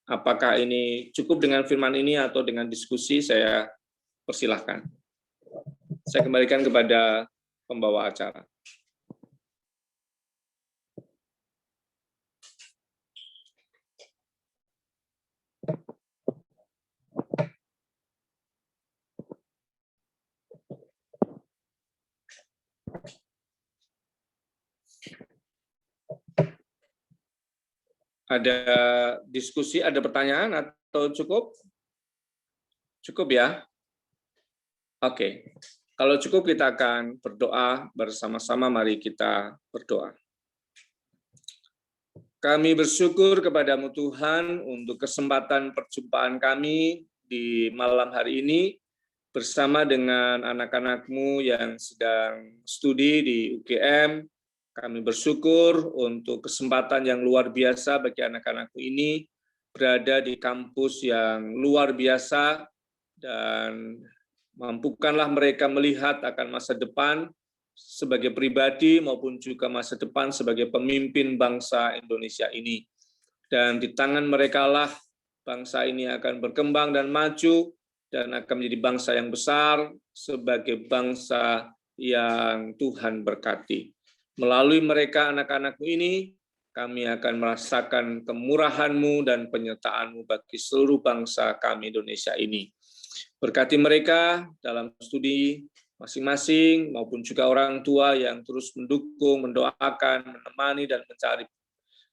Apakah ini cukup dengan firman ini atau dengan diskusi, saya persilahkan. Saya kembalikan kepada pembawa acara. Ada diskusi, ada pertanyaan atau cukup? Cukup ya? Oke. Kalau cukup kita akan berdoa bersama-sama, mari kita berdoa. Kami bersyukur kepadamu Tuhan untuk kesempatan perjumpaan kami di malam hari ini bersama dengan anak-anak-Mu yang sedang studi di UGM. Kami bersyukur untuk kesempatan yang luar biasa bagi anak-anak-Mu ini berada di kampus yang luar biasa, dan mampukanlah mereka melihat akan masa depan sebagai pribadi maupun juga masa depan sebagai pemimpin bangsa Indonesia ini. Dan di tangan mereka lah bangsa ini akan berkembang dan maju dan akan menjadi bangsa yang besar sebagai bangsa yang Tuhan berkati. Melalui mereka anak-anak-Mu ini, kami akan merasakan kemurahan-Mu dan penyertaan-Mu bagi seluruh bangsa kami Indonesia ini. Berkati mereka dalam studi masing-masing maupun juga orang tua yang terus mendukung, mendoakan, menemani, dan mencari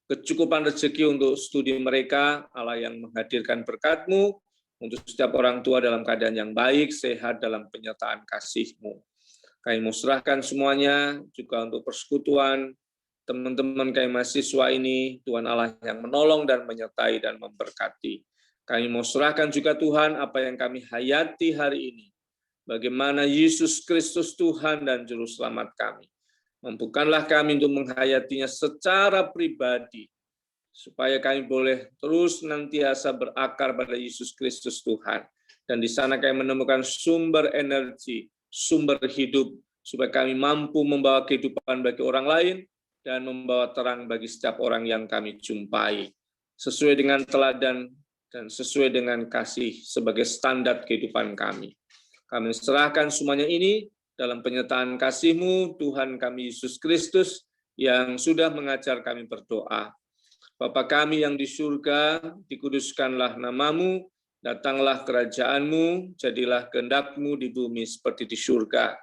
kecukupan rezeki untuk studi mereka. Allah yang menghadirkan berkat-Mu untuk setiap orang tua dalam keadaan yang baik, sehat dalam penyertaan kasih-Mu. Kami mau serahkan semuanya juga untuk persekutuan teman-teman kami mahasiswa ini, Tuhan Allah yang menolong dan menyertai dan memberkati. Kami mau serahkan juga Tuhan apa yang kami hayati hari ini. Bagaimana Yesus Kristus Tuhan dan Juru Selamat kami. Mampukanlah kami untuk menghayatinya secara pribadi, supaya kami boleh terus nantiasa berakar pada Yesus Kristus Tuhan. Dan di sana kami menemukan sumber energi, sumber hidup, supaya kami mampu membawa kehidupan bagi orang lain dan membawa terang bagi setiap orang yang kami jumpai, sesuai dengan teladan dan sesuai dengan kasih sebagai standar kehidupan kami. Kami serahkan semuanya ini dalam penyertaan kasih-Mu, Tuhan kami Yesus Kristus, yang sudah mengajar kami berdoa. Bapa kami yang di surga, dikuduskanlah nama-Mu, datanglah kerajaan-Mu, jadilah kehendak-Mu di bumi seperti di surga.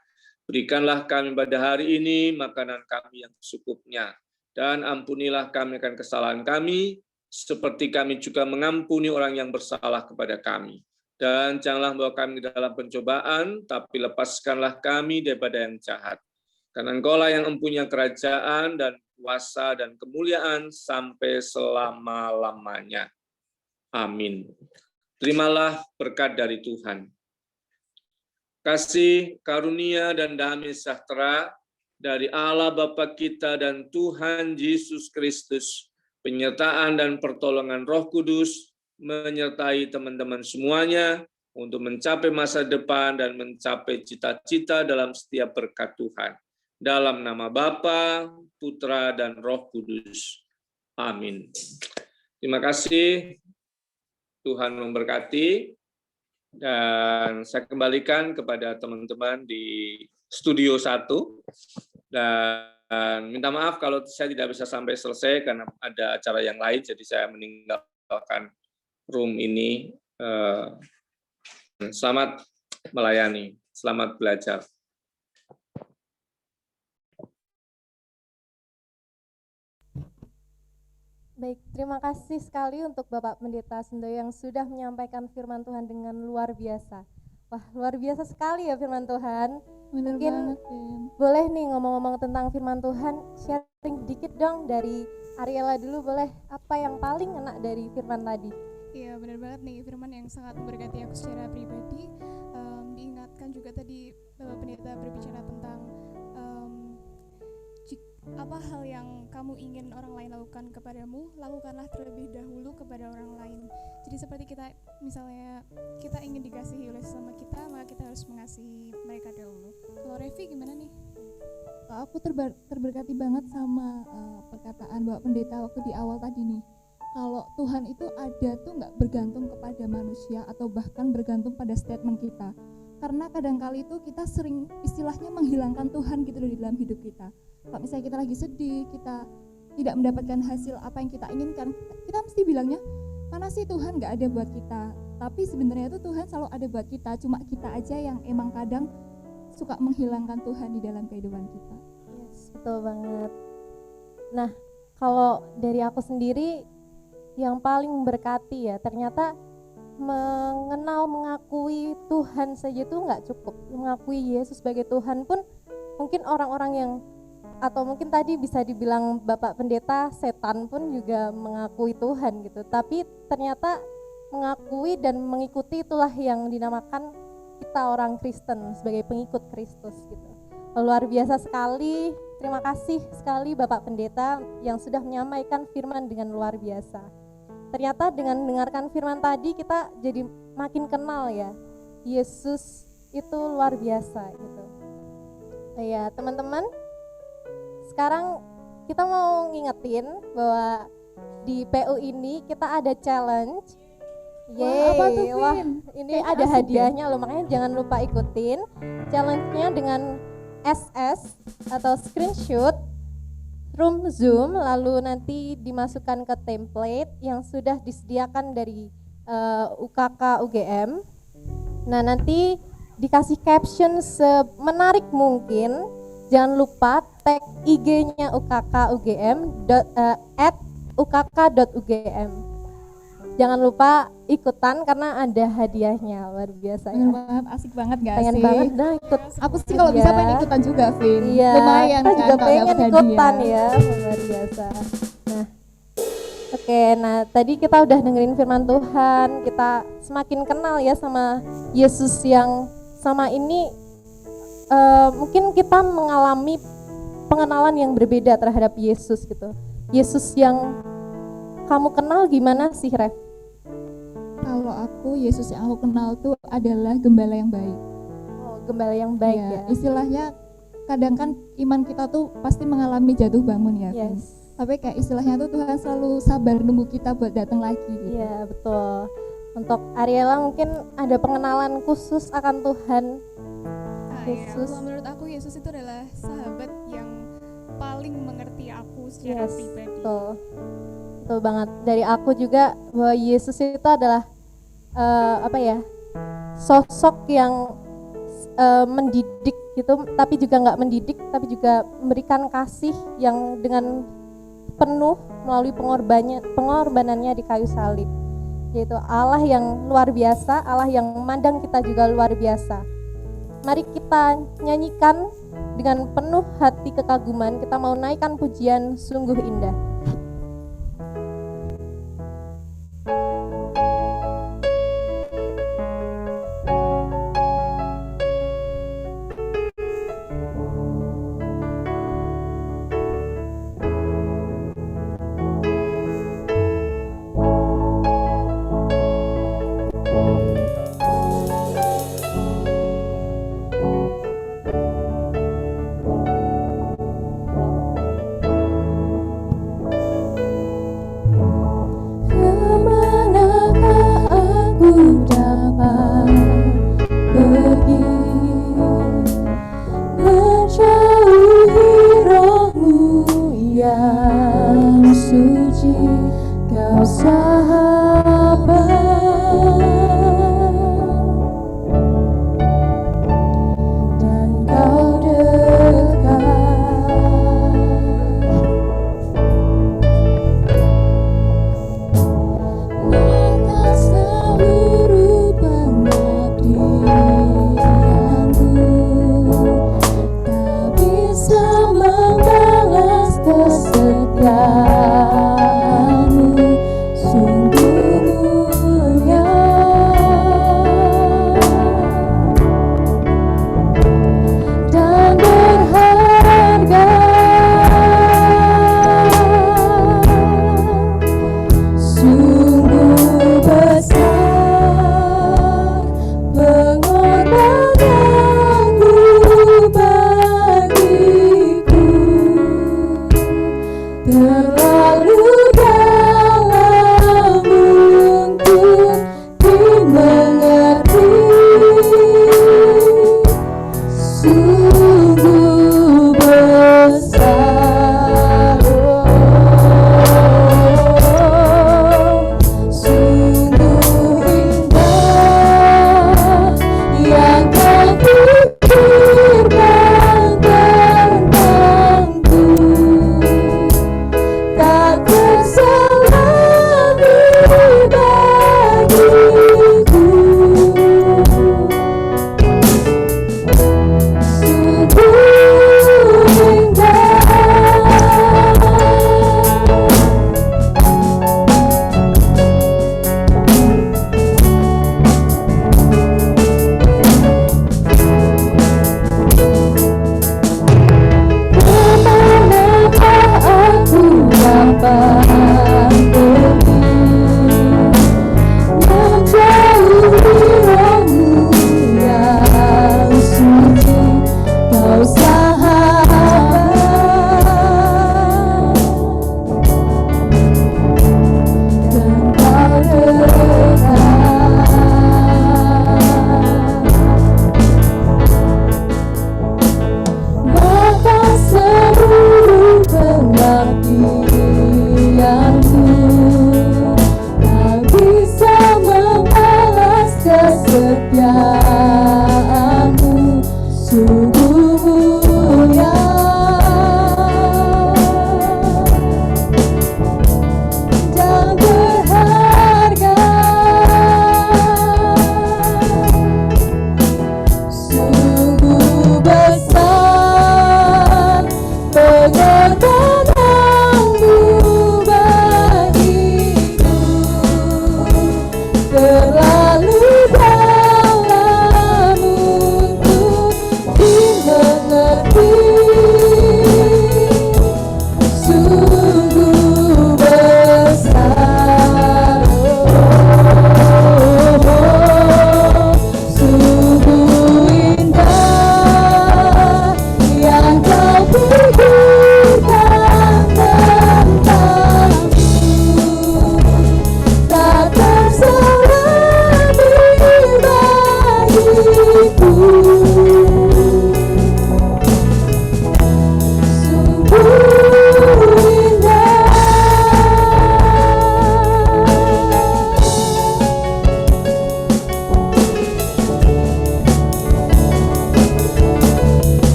Berikanlah kami pada hari ini makanan kami yang secukupnya, dan ampunilah kami akan kesalahan kami, seperti kami juga mengampuni orang yang bersalah kepada kami. Dan janganlah membawa kami ke dalam pencobaan, tapi lepaskanlah kami daripada yang jahat. Karena Engkau-lah yang mempunyai kerajaan dan kuasa dan kemuliaan sampai selama-lamanya. Amin. Terimalah berkat dari Tuhan. Kasih, karunia, dan damai sejahtera dari Allah Bapa kita dan Tuhan Yesus Kristus, penyertaan dan pertolongan Roh Kudus, menyertai teman-teman semuanya untuk mencapai masa depan dan mencapai cita-cita dalam setiap berkat Tuhan. Dalam nama Bapa, Putra, dan Roh Kudus. Amin. Terima kasih. Tuhan memberkati, dan saya kembalikan kepada teman-teman di studio 1, dan minta maaf kalau saya tidak bisa sampai selesai karena ada acara yang lain, jadi saya meninggalkan room ini. Selamat melayani, selamat belajar. Baik, terima kasih sekali untuk Bapak Pendeta Sundoyo yang sudah menyampaikan firman Tuhan dengan luar biasa. Wah, luar biasa sekali ya firman Tuhan. Bener Mungkin banget, Bim. boleh nih ngomong-ngomong tentang firman Tuhan, sharing dikit dong dari Ariela dulu boleh. Apa yang paling enak dari firman tadi? Iya, benar banget nih, firman yang sangat memberkati aku secara pribadi. Diingatkan juga tadi Bapak Pendeta berbicara tentang apa hal yang kamu ingin orang lain lakukan kepadamu, lakukanlah terlebih dahulu kepada orang lain. Jadi seperti kita, misalnya kita ingin dikasihi oleh sesama kita, maka kita harus mengasihi mereka dahulu. Kalau Revi gimana nih? Aku terberkati banget sama perkataan Bapak Pendeta waktu di awal tadi nih. Kalau Tuhan itu ada tuh nggak bergantung kepada manusia atau bahkan bergantung pada statement kita. Karena kadang-kali itu kita sering istilahnya menghilangkan Tuhan gitu loh di dalam hidup kita. Kalau misalnya kita lagi sedih, kita tidak mendapatkan hasil apa yang kita inginkan, kita mesti bilangnya, mana sih Tuhan nggak ada buat kita. Tapi sebenarnya itu Tuhan selalu ada buat kita, cuma kita aja yang emang kadang suka menghilangkan Tuhan di dalam kehidupan kita. Yes, betul banget. Nah, kalau dari aku sendiri, yang paling memberkati ya. Ternyata mengakui Tuhan saja itu nggak cukup. Mengakui Yesus sebagai Tuhan pun mungkin orang-orang yang, atau mungkin tadi bisa dibilang Bapak Pendeta, setan pun juga mengakui Tuhan gitu. Tapi ternyata mengakui dan mengikuti itulah yang dinamakan kita orang Kristen sebagai pengikut Kristus gitu. Luar biasa sekali. Terima kasih sekali Bapak Pendeta yang sudah menyampaikan firman dengan luar biasa. Ternyata dengan mendengarkan firman tadi kita jadi makin kenal ya, Yesus itu luar biasa gitu. Ya teman-teman, sekarang kita mau ngingetin bahwa di PU ini kita ada challenge. Wah, apa tuh, Wah, Vin? ini Kayaknya ada asik hadiahnya loh, makanya jangan lupa ikutin. Challenge-nya dengan SS atau screenshot room Zoom, lalu nanti dimasukkan ke template yang sudah disediakan dari UKK UGM. Nah, nanti dikasih caption semenarik mungkin. Jangan lupa tag IG-nya UKK UGM @ukk.ugm. Jangan lupa ikutan karena ada hadiahnya, luar biasa Bener ya. banget, asik banget gak Pengen sih? banget dah ikut. Aku sih kalau bisa pengen ikutan juga, Vin. Iya, Lumayan kita kan juga kalau pengen dapet ikutan hadiah. ya, luar biasa. Nah, oke, nah tadi kita udah dengerin firman Tuhan, kita semakin kenal ya sama Yesus yang sama ini. Mungkin kita mengalami pengenalan yang berbeda terhadap Yesus gitu. Yesus yang kamu kenal gimana sih, Ref? Kalau aku, Yesus yang aku kenal tuh adalah gembala yang baik. Oh, gembala yang baik Iya, ya. istilahnya kadang kan iman kita tuh pasti mengalami jatuh bangun ya, Vin. Yes. Tapi kayak istilahnya tuh Tuhan selalu sabar nunggu kita buat datang lagi gitu. Iya, betul. Untuk Ariela mungkin ada pengenalan khusus akan Tuhan. Yesus. Kalau menurut aku Yesus itu adalah sahabat yang paling mengerti aku secara Yes, pribadi. betul. Betul banget. Dari aku juga bahwa Yesus itu adalah sosok yang mendidik gitu, tapi juga nggak mendidik, tapi juga memberikan kasih yang dengan penuh melalui pengorbanannya di kayu salib. Yaitu Allah yang luar biasa, Allah yang memandang kita juga luar biasa. Mari kita nyanyikan dengan penuh hati kekaguman, kita mau naikkan pujian sungguh indah. Kemanakah aku dapat pergi menjauhi roh-Mu yang suci, Kau sahabat dan Kau dekat. Dengan seluruh pengabdianku, tak bisa membalas kesetiaan-Mu. Sungguh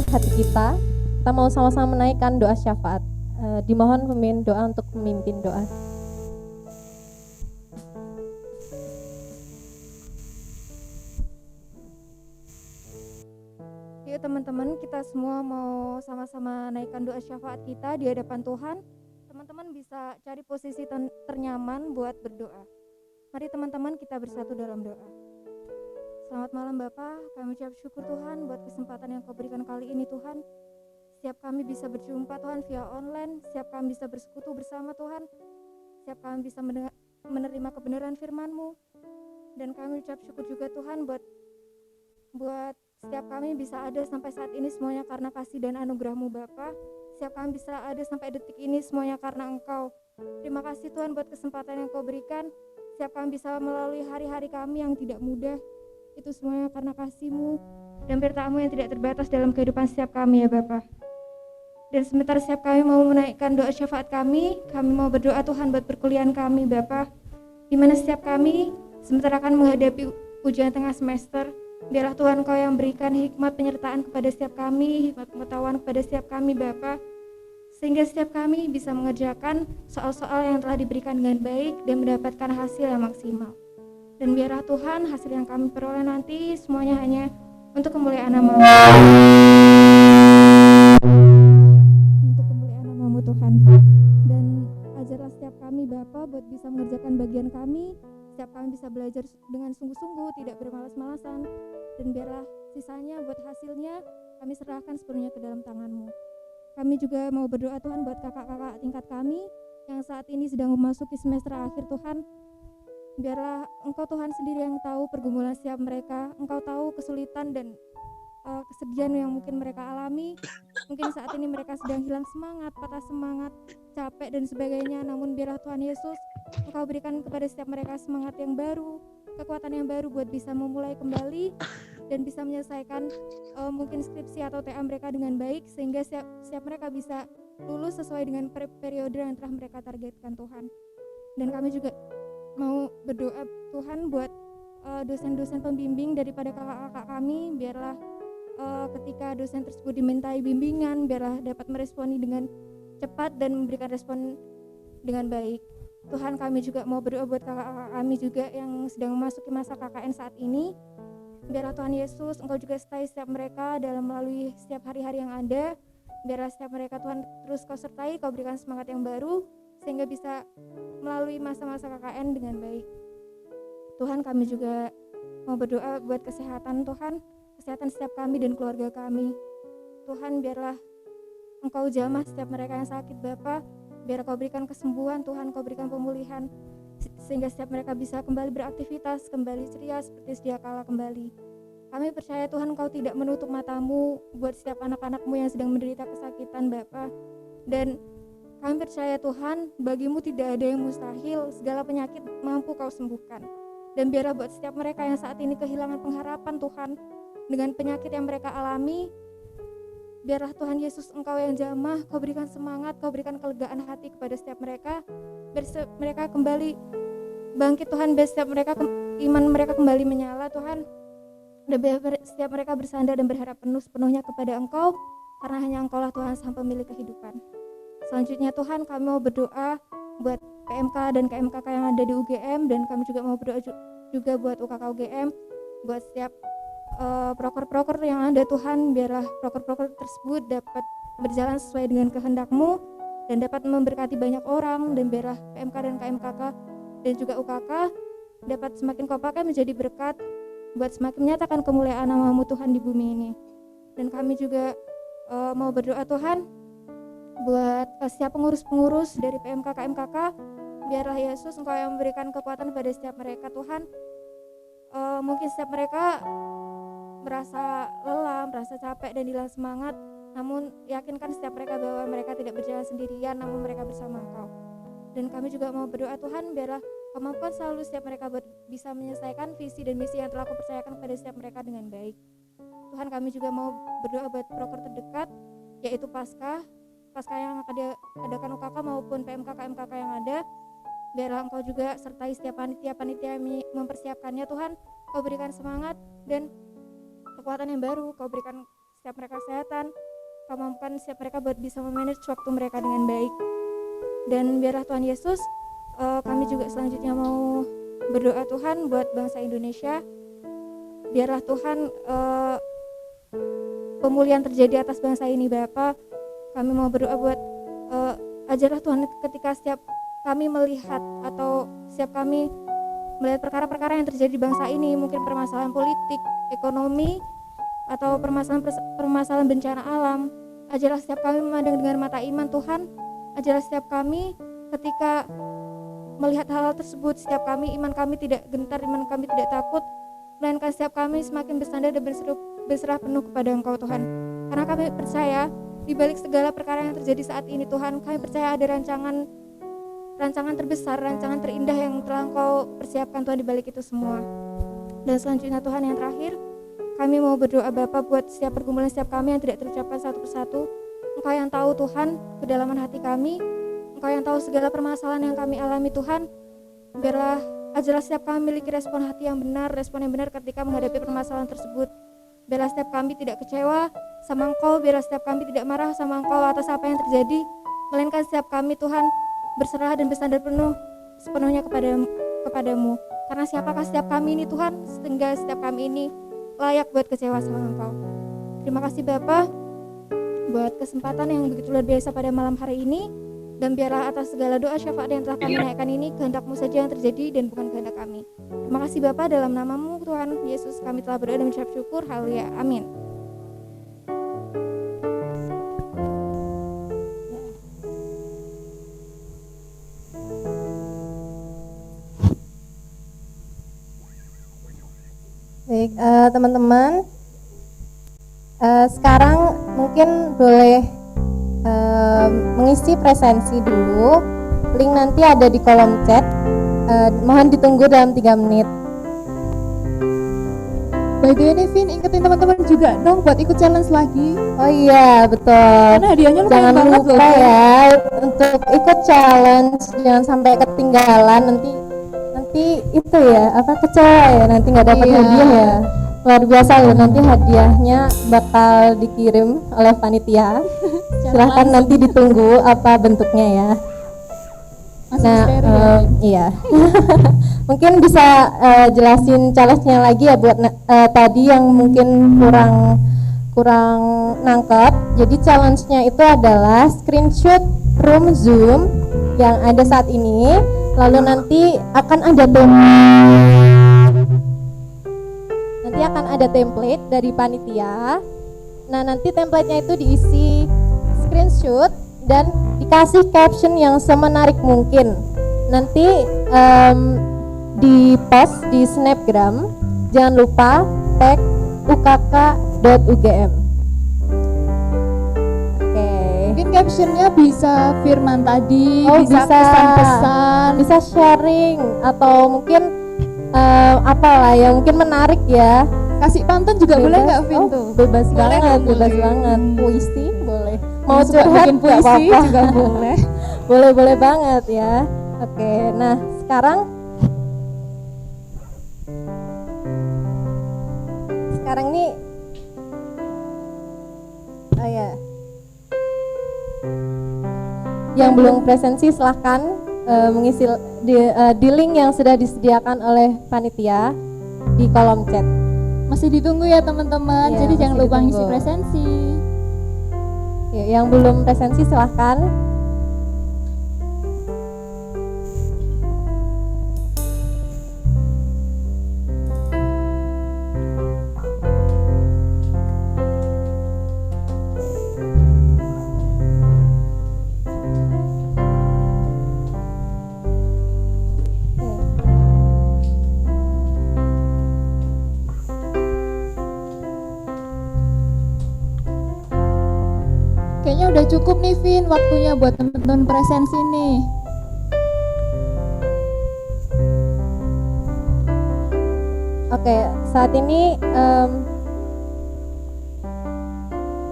hati kita. Kita mau sama-sama menaikkan doa syafaat. Dimohon pemimpin doa untuk memimpin doa. Yuk teman-teman, kita semua mau sama-sama naikkan doa syafaat kita di hadapan Tuhan. Teman-teman bisa cari posisi ternyaman buat berdoa. Mari teman-teman kita bersatu dalam doa. Selamat malam Bapa, kami ucap syukur Tuhan buat kesempatan yang Kau berikan kali ini Tuhan. Setiap kami bisa berjumpa Tuhan via online, setiap kami bisa bersekutu bersama Tuhan, setiap kami bisa menerima kebenaran firman-Mu. Dan kami ucap syukur juga Tuhan buat setiap kami bisa ada sampai saat ini semuanya karena kasih dan anugerah-Mu Bapa. Setiap kami bisa ada sampai detik ini semuanya karena Engkau. Terima kasih Tuhan buat kesempatan yang Kau berikan. Setiap kami bisa melalui hari-hari kami yang tidak mudah. Itu semuanya karena kasih-Mu dan berkat-Mu yang tidak terbatas dalam kehidupan setiap kami ya Bapa. Dan sementara setiap kami mau menaikkan doa syafaat kami mau berdoa Tuhan buat perkuliahan kami Bapa. Di mana setiap kami sementara akan menghadapi ujian tengah semester, biarlah Tuhan Kau yang berikan hikmat penyertaan kepada setiap kami, hikmat pengetahuan kepada setiap kami Bapa. Sehingga setiap kami bisa mengerjakan soal-soal yang telah diberikan dengan baik dan mendapatkan hasil yang maksimal. Dan biarlah Tuhan hasil yang kami peroleh nanti semuanya hanya untuk kemuliaan nama-Mu. Untuk kemuliaan nama-Mu Tuhan. Dan ajarlah setiap kami Bapa buat bisa mengerjakan bagian kami. Setiap kami bisa belajar dengan sungguh-sungguh, tidak bermalas-malasan. Dan biarlah sisanya buat hasilnya kami serahkan sepenuhnya ke dalam tangan-Mu. Kami juga mau berdoa Tuhan buat kakak-kakak tingkat kami yang saat ini sedang memasuki semester akhir Tuhan. Biarlah Engkau Tuhan sendiri yang tahu pergumulan setiap mereka. Engkau tahu kesulitan dan kesedihan yang mungkin mereka alami. Mungkin saat ini mereka sedang hilang semangat, patah semangat, capek dan sebagainya. Namun biarlah Tuhan Yesus Engkau berikan kepada setiap mereka semangat yang baru, kekuatan yang baru buat bisa memulai kembali dan bisa menyelesaikan mungkin skripsi atau TA mereka dengan baik, sehingga setiap mereka bisa lulus sesuai dengan periode yang telah mereka targetkan Tuhan. Dan kami juga mau berdoa Tuhan buat dosen-dosen pembimbing daripada kakak-kakak kami, biarlah ketika dosen tersebut dimintai bimbingan, biarlah dapat meresponi dengan cepat dan memberikan respon dengan baik. Tuhan, kami juga mau berdoa buat kakak-kakak kami juga yang sedang memasuki masa KKN saat ini. Biarlah Tuhan Yesus Engkau juga sertai setiap mereka dalam melalui setiap hari-hari yang ada. Biarlah setiap mereka Tuhan terus Kau sertai, Kau berikan semangat yang baru sehingga bisa melalui masa-masa KKN dengan baik. Tuhan, kami juga mau berdoa buat kesehatan Tuhan, kesehatan setiap kami dan keluarga kami. Tuhan, biarlah Engkau jamah setiap mereka yang sakit Bapa. Biar Kau berikan kesembuhan Tuhan, Kau berikan pemulihan sehingga setiap mereka bisa kembali beraktivitas, kembali ceria seperti sedia kala kembali. Kami percaya Tuhan Kau tidak menutup mata-Mu buat setiap anak-anak-Mu yang sedang menderita kesakitan Bapa. Dan kami percaya Tuhan, bagi-Mu tidak ada yang mustahil, segala penyakit mampu Kau sembuhkan. Dan biarlah buat setiap mereka yang saat ini kehilangan pengharapan Tuhan dengan penyakit yang mereka alami, biarlah Tuhan Yesus Engkau yang jamah, Kau berikan semangat, Kau berikan kelegaan hati kepada setiap mereka, biar mereka kembali bangkit Tuhan, biar setiap mereka iman mereka kembali menyala Tuhan, dan biar setiap mereka bersandar dan berharap penuh sepenuhnya kepada Engkau, karena hanya Engkau lah Tuhan sang pemilik kehidupan. Selanjutnya Tuhan, kami mau berdoa buat PMK dan KMKK yang ada di UGM, dan kami juga mau berdoa juga buat UKK UGM, buat setiap proker-proker yang ada Tuhan. Biarlah proker-proker tersebut dapat berjalan sesuai dengan kehendak-Mu dan dapat memberkati banyak orang, dan biarlah PMK dan KMKK dan juga UKK dapat semakin Kau pakai menjadi berkat buat semakin menyatakan kemuliaan nama-Mu Tuhan di bumi ini. Dan kami juga mau berdoa Tuhan buat setiap pengurus-pengurus dari PMK KMKK, biarlah Yesus Engkau yang memberikan kekuatan pada setiap mereka Tuhan. Mungkin setiap mereka merasa lelah, merasa capek dan hilang semangat, namun yakinkan setiap mereka bahwa mereka tidak berjalan sendirian, namun mereka bersama Engkau. Dan kami juga mau berdoa Tuhan, biarlah kemampuan selalu setiap mereka bisa menyelesaikan visi dan misi yang telah Kau percayakan kepada setiap mereka dengan baik. Tuhan, kami juga mau berdoa buat proker terdekat, yaitu Paskah yang akan diadakan UKK maupun PMK KMKK yang ada. Biarlah Engkau juga sertai setiap panitia-panitia yang mempersiapkannya Tuhan. Kau berikan semangat dan kekuatan yang baru, Kau berikan setiap mereka kesehatan, Kau mampukan setiap mereka buat bisa memanage waktu mereka dengan baik. Dan biarlah Tuhan Yesus, kami juga selanjutnya mau berdoa Tuhan buat bangsa Indonesia. Biarlah Tuhan pemulihan terjadi atas bangsa ini Bapa. Kami mau berdoa buat ajarlah Tuhan ketika setiap kami melihat atau setiap kami melihat perkara-perkara yang terjadi di bangsa ini, mungkin permasalahan politik, ekonomi, atau permasalahan bencana alam. Ajarlah setiap kami memandang dengan mata iman Tuhan. Ajarlah setiap kami ketika melihat hal-hal tersebut, setiap kami iman kami tidak gentar, iman kami tidak takut, melainkan setiap kami semakin bersandar dan berserah penuh kepada Engkau Tuhan. Karena kami percaya di balik segala perkara yang terjadi saat ini Tuhan, kami percaya ada rancangan terbesar, rancangan terindah yang telah Engkau persiapkan Tuhan di balik itu semua. Dan selanjutnya Tuhan, yang terakhir, kami mau berdoa Bapa buat setiap pergumulan setiap kami yang tidak terucapkan satu persatu. Engkau yang tahu Tuhan kedalaman hati kami, Engkau yang tahu segala permasalahan yang kami alami Tuhan. Biarlah ajarlah setiap kami memiliki respon hati yang benar, respon yang benar ketika menghadapi permasalahan tersebut. Biarlah setiap kami tidak kecewa sama Engkau, biarlah setiap kami tidak marah sama Engkau atas apa yang terjadi, melainkan setiap kami Tuhan berserah dan bersandar sepenuhnya kepadamu. Karena siapakah setiap kami ini Tuhan, sehingga setiap kami ini layak buat kecewa sama Engkau. Terima kasih Bapa buat kesempatan yang begitu luar biasa pada malam hari ini, dan biarlah atas segala doa syafaat yang telah kami naikkan ini, kehendak-Mu saja yang terjadi dan bukan kehendak kami. Terima kasih Bapa, dalam nama-Mu Tuhan Yesus kami telah berdoa dan mengucap syukur. Haleluya, amin. Baik, teman-teman, sekarang mungkin boleh mengisi presensi dulu. Link nanti ada di kolom chat. Mohon ditunggu dalam 3 menit. By the way nih Vin, ingetin teman-teman juga dong buat ikut challenge lagi. Oh iya, betul. Karena hadiahnya lumayan Jangan banget lupa loh. ya untuk ikut challenge, jangan sampai ketinggalan nanti itu ya, kecewa ya, nanti nggak dapat hadiah ya. Luar biasa loh, nanti hadiahnya bakal dikirim oleh panitia. Silahkan nanti ditunggu apa bentuknya ya. Masih Nah, misteri ya. iya. Mungkin bisa jelasin challenge-nya lagi ya buat tadi yang mungkin kurang nangkep. Jadi challenge-nya itu adalah screenshot room Zoom yang ada saat ini, lalu nanti akan ada template dari panitia. Nah, nanti template-nya itu diisi screenshot dan dikasih caption yang semenarik mungkin. Nanti di post di Snapgram, jangan lupa tag ukk.ugm. Oke. Mungkin captionnya bisa firman tadi, Oh, bisa pesan-pesan. bisa sharing atau mungkin apalah yang mungkin menarik ya. Kasih pantun juga boleh nggak Vin Oh, tuh? bebas Boleh, banget, boleh. bebas banget. Puisi boleh. Mau Suka curhat bikin nggak puisi apa-apa. juga boleh. Boleh banget ya. Oke, nah sekarang nih yang belum presensi silahkan mengisi di link yang sudah disediakan oleh panitia di kolom chat. Masih ditunggu ya teman-teman, Iya, jadi jangan masih lupa ngisi ditunggu. presensi. Ya, yang belum presensi silahkan. Kayaknya udah cukup nih Vin, waktunya buat teman-teman presensi nih. Oke, saat ini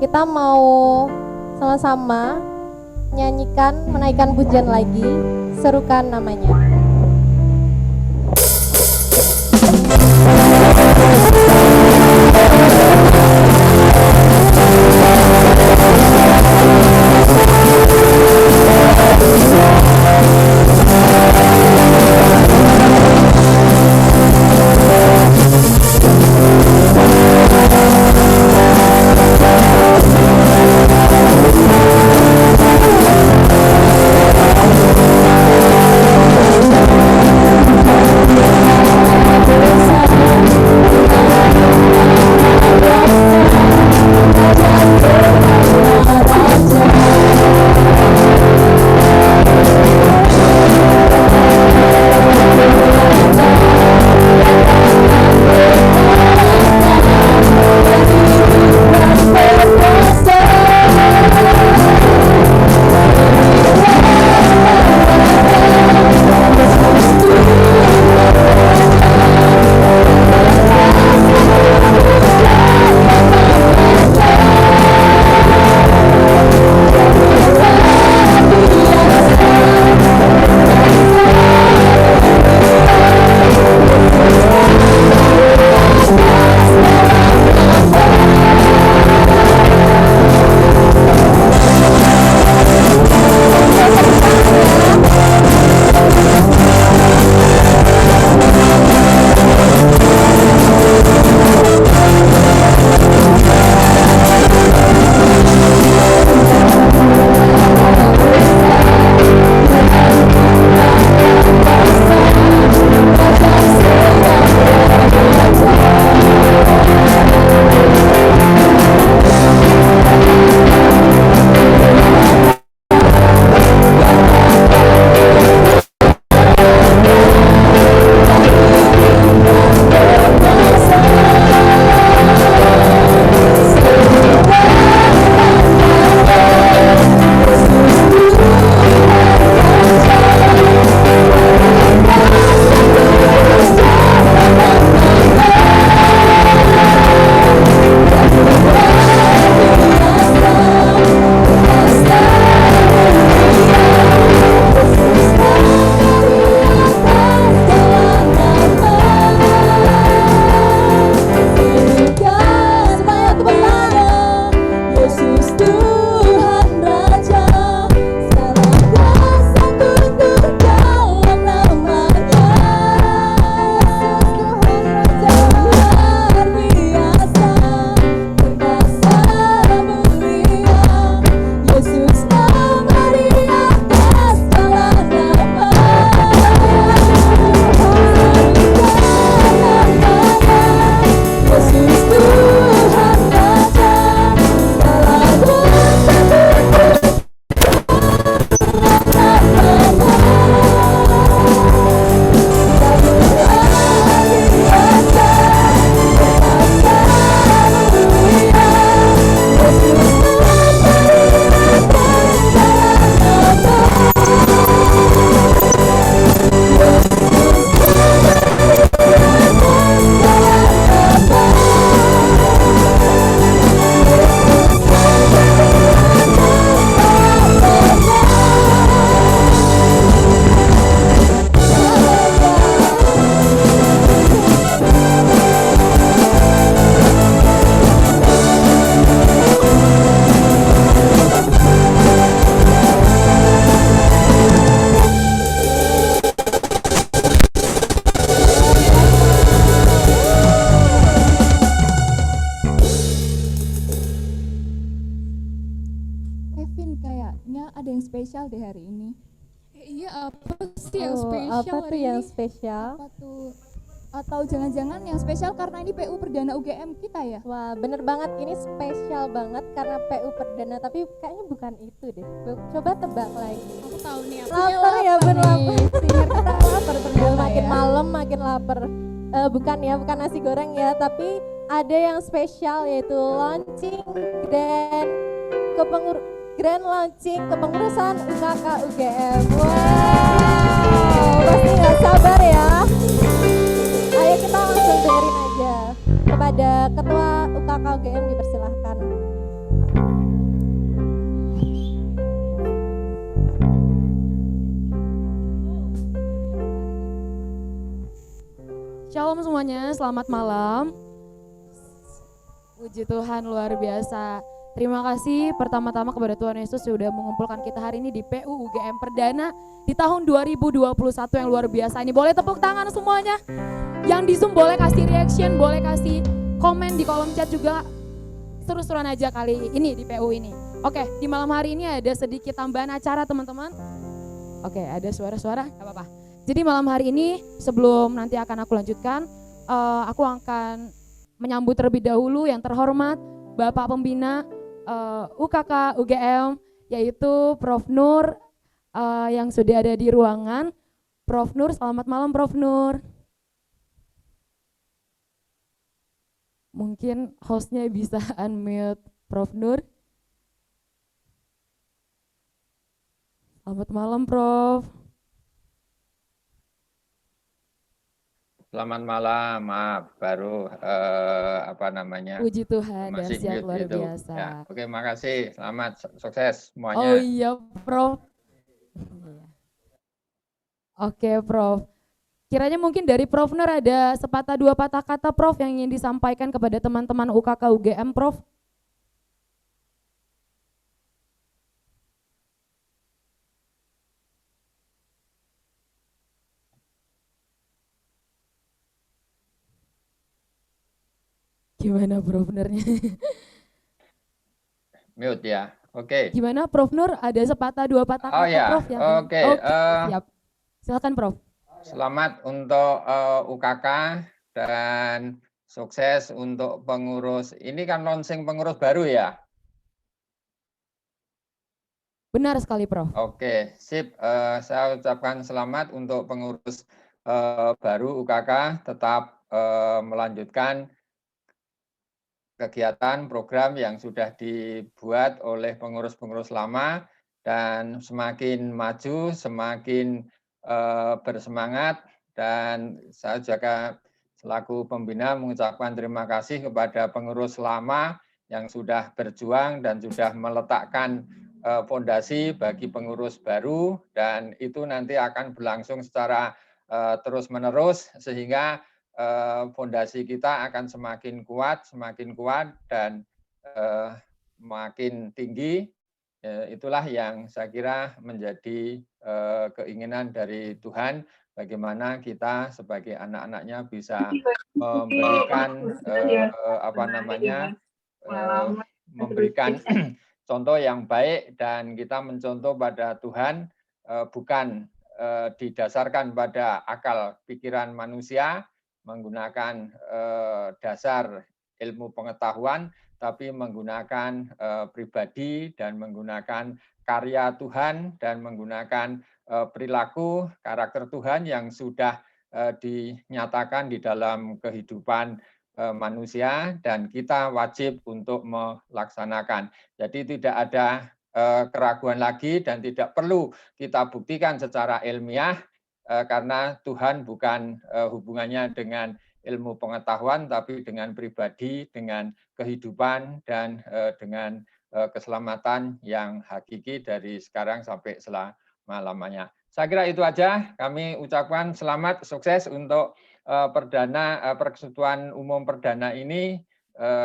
kita mau sama-sama nyanyikan, menaikkan pujian lagi, serukan namanya. spesial deh hari ini. Iya, apa sih yang Oh, spesial apa tuh hari yang ini? spesial? Apa tuh? Atau jangan-jangan yang spesial karena ini PU Perdana UGM kita ya? Wah, bener banget, ini spesial banget karena PU Perdana, tapi kayaknya bukan itu deh. Coba tebak lagi. Aku tahu nih apa. Lapar ya, bun, lapar. Senior kita lapar ternyata Makin ya. malam makin lapar. Bukan ya, bukan nasi goreng ya, tapi ada yang spesial yaitu launching grand launching kepengurusan UKK UGM. Wow, pasti nggak sabar ya. Ayo kita langsung dengerin aja. Kepada Ketua UKK UGM dipersilahkan. Shalom semuanya, selamat malam. Puji Tuhan luar biasa. Terima kasih pertama-tama kepada Tuhan Yesus sudah mengumpulkan kita hari ini di PU UGM Perdana di tahun 2021 yang luar biasa ini. Boleh tepuk tangan semuanya. Yang di Zoom boleh kasih reaction, boleh kasih komen di kolom chat juga. Seru-seruan aja kali ini di PU ini. Oke, di malam hari ini ada sedikit tambahan acara teman-teman. Oke, ada suara-suara, gak apa-apa. Jadi malam hari ini sebelum nanti akan aku lanjutkan, aku akan menyambut terlebih dahulu yang terhormat Bapak Pembina UKK UGM, yaitu Prof. Nur yang sudah ada di ruangan. Prof. Nur, selamat malam Prof. Nur. Mungkin hostnya bisa unmute Prof. Nur. Selamat malam Prof. Selamat malam, maaf baru apa namanya Puji Tuhan dan masih siap mute luar gitu. biasa. Ya, oke, makasih, selamat sukses semuanya. Oh iya Prof. Iya. Oke Prof. Kiranya mungkin dari Prof. Nur ada sepatah dua patah kata Prof yang ingin disampaikan kepada teman-teman UKK UGM Prof. Gimana Prof. Nurnya? Mute ya, oke. Gimana Prof. Nur ada sepatah dua patah Oh kata ya, Prof yang oke. siap. Silakan Prof. Selamat untuk UKK dan sukses untuk pengurus. Ini kan launching pengurus baru ya? Benar sekali Prof. Oke, sip. Saya ucapkan selamat untuk pengurus baru UKK, tetap melanjutkan kegiatan program yang sudah dibuat oleh pengurus-pengurus lama dan semakin maju, semakin bersemangat, dan saya juga selaku pembina mengucapkan terima kasih kepada pengurus lama yang sudah berjuang dan sudah meletakkan fondasi bagi pengurus baru, dan itu nanti akan berlangsung secara terus-menerus sehingga fondasi kita akan semakin kuat dan makin tinggi. Itulah yang saya kira menjadi keinginan dari Tuhan, bagaimana kita sebagai anak-anaknya bisa memberikan memberikan contoh yang baik, dan kita mencontoh pada Tuhan bukan didasarkan pada akal pikiran manusia, menggunakan dasar ilmu pengetahuan, tapi menggunakan pribadi dan menggunakan karya Tuhan dan menggunakan perilaku karakter Tuhan yang sudah dinyatakan di dalam kehidupan manusia, dan kita wajib untuk melaksanakan. Jadi tidak ada keraguan lagi dan tidak perlu kita buktikan secara ilmiah, karena Tuhan bukan hubungannya dengan ilmu pengetahuan, tapi dengan pribadi, dengan kehidupan, dan dengan keselamatan yang hakiki dari sekarang sampai selama-lamanya. Saya kira itu aja. Kami ucapkan selamat, sukses untuk Persekutuan Umum Perdana ini.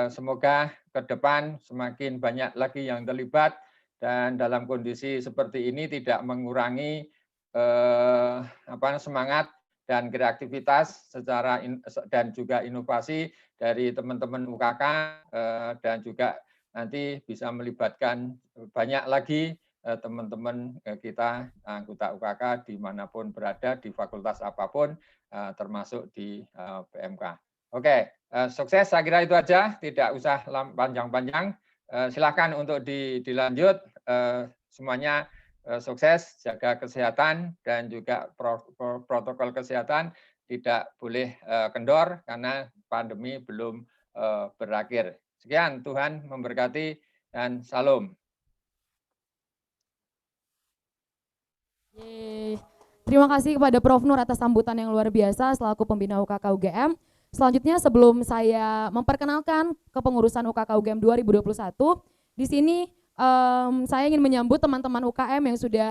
Semoga ke depan semakin banyak lagi yang terlibat, dan dalam kondisi seperti ini tidak mengurangi semangat dan kreativitas dan juga inovasi dari teman-teman UKK, dan juga nanti bisa melibatkan banyak lagi teman-teman kita anggota UKK dimanapun berada di fakultas apapun, termasuk di PMK. Oke, sukses, saya kira itu aja, tidak usah panjang-panjang. Silakan untuk dilanjut, semuanya sukses, jaga kesehatan dan juga protokol kesehatan tidak boleh kendor karena pandemi belum berakhir. Sekian, Tuhan memberkati dan salam. Yeay. Terima kasih kepada Prof. Nur atas sambutan yang luar biasa selaku pembina UKK UGM. Selanjutnya sebelum saya memperkenalkan kepengurusan UKK UGM 2021, di sini saya ingin menyambut teman-teman UKM yang sudah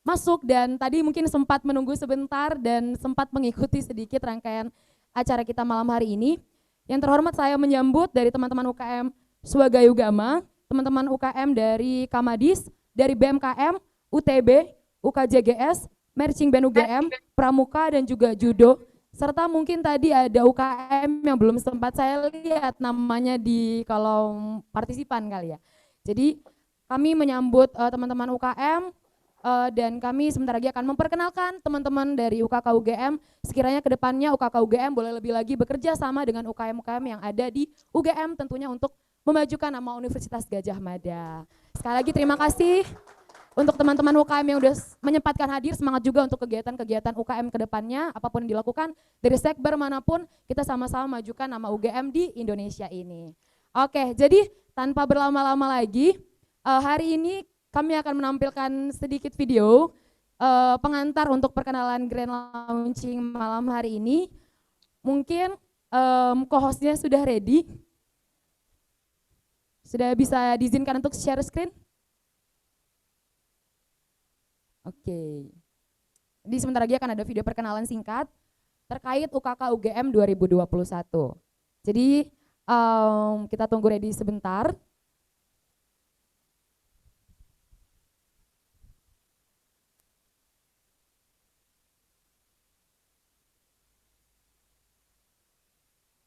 masuk dan tadi mungkin sempat menunggu sebentar dan sempat mengikuti sedikit rangkaian acara kita malam hari ini. Yang terhormat saya menyambut dari teman-teman UKM Swagayugama, teman-teman UKM dari Kamadis, dari BMKM, UTB, UKJGS, Marching Band UGM, Pramuka dan juga Judo, serta mungkin tadi ada UKM yang belum sempat saya lihat namanya di kolom partisipan kali ya. Jadi kami menyambut teman-teman UKM dan kami sebentar lagi akan memperkenalkan teman-teman dari UKK UGM. Sekiranya ke depannya UKK UGM boleh lebih lagi bekerja sama dengan UKM-UKM yang ada di UGM tentunya untuk memajukan nama Universitas Gadjah Mada. Sekali lagi terima kasih. Untuk teman-teman UKM yang sudah menyempatkan hadir, semangat juga untuk kegiatan-kegiatan UKM ke depannya, apapun yang dilakukan, dari sekber manapun, kita sama-sama majukan nama UGM di Indonesia ini. Oke, jadi tanpa berlama-lama lagi, hari ini kami akan menampilkan sedikit video pengantar untuk perkenalan Grand Launching malam hari ini. Mungkin co-hostnya sudah ready, sudah bisa diizinkan untuk share screen? Oke, jadi sebentar lagi akan ada video perkenalan singkat terkait UKK UGM 2021. Jadi kita tunggu ready sebentar.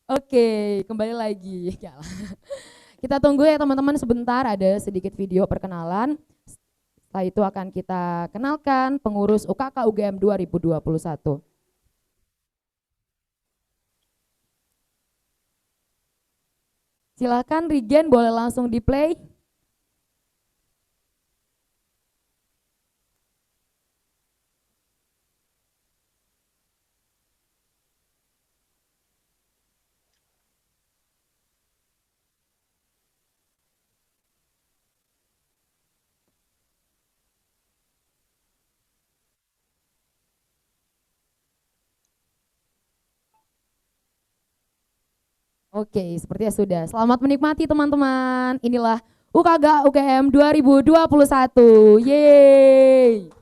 Oke, kembali lagi. Kita tunggu ya teman-teman sebentar, ada sedikit video perkenalan. Setelah itu akan kita kenalkan pengurus UKK UGM 2021. Silakan Regen boleh langsung di play. Oke, sepertinya sudah. Selamat menikmati teman-teman. Inilah UKG UGM 2021. Yeay.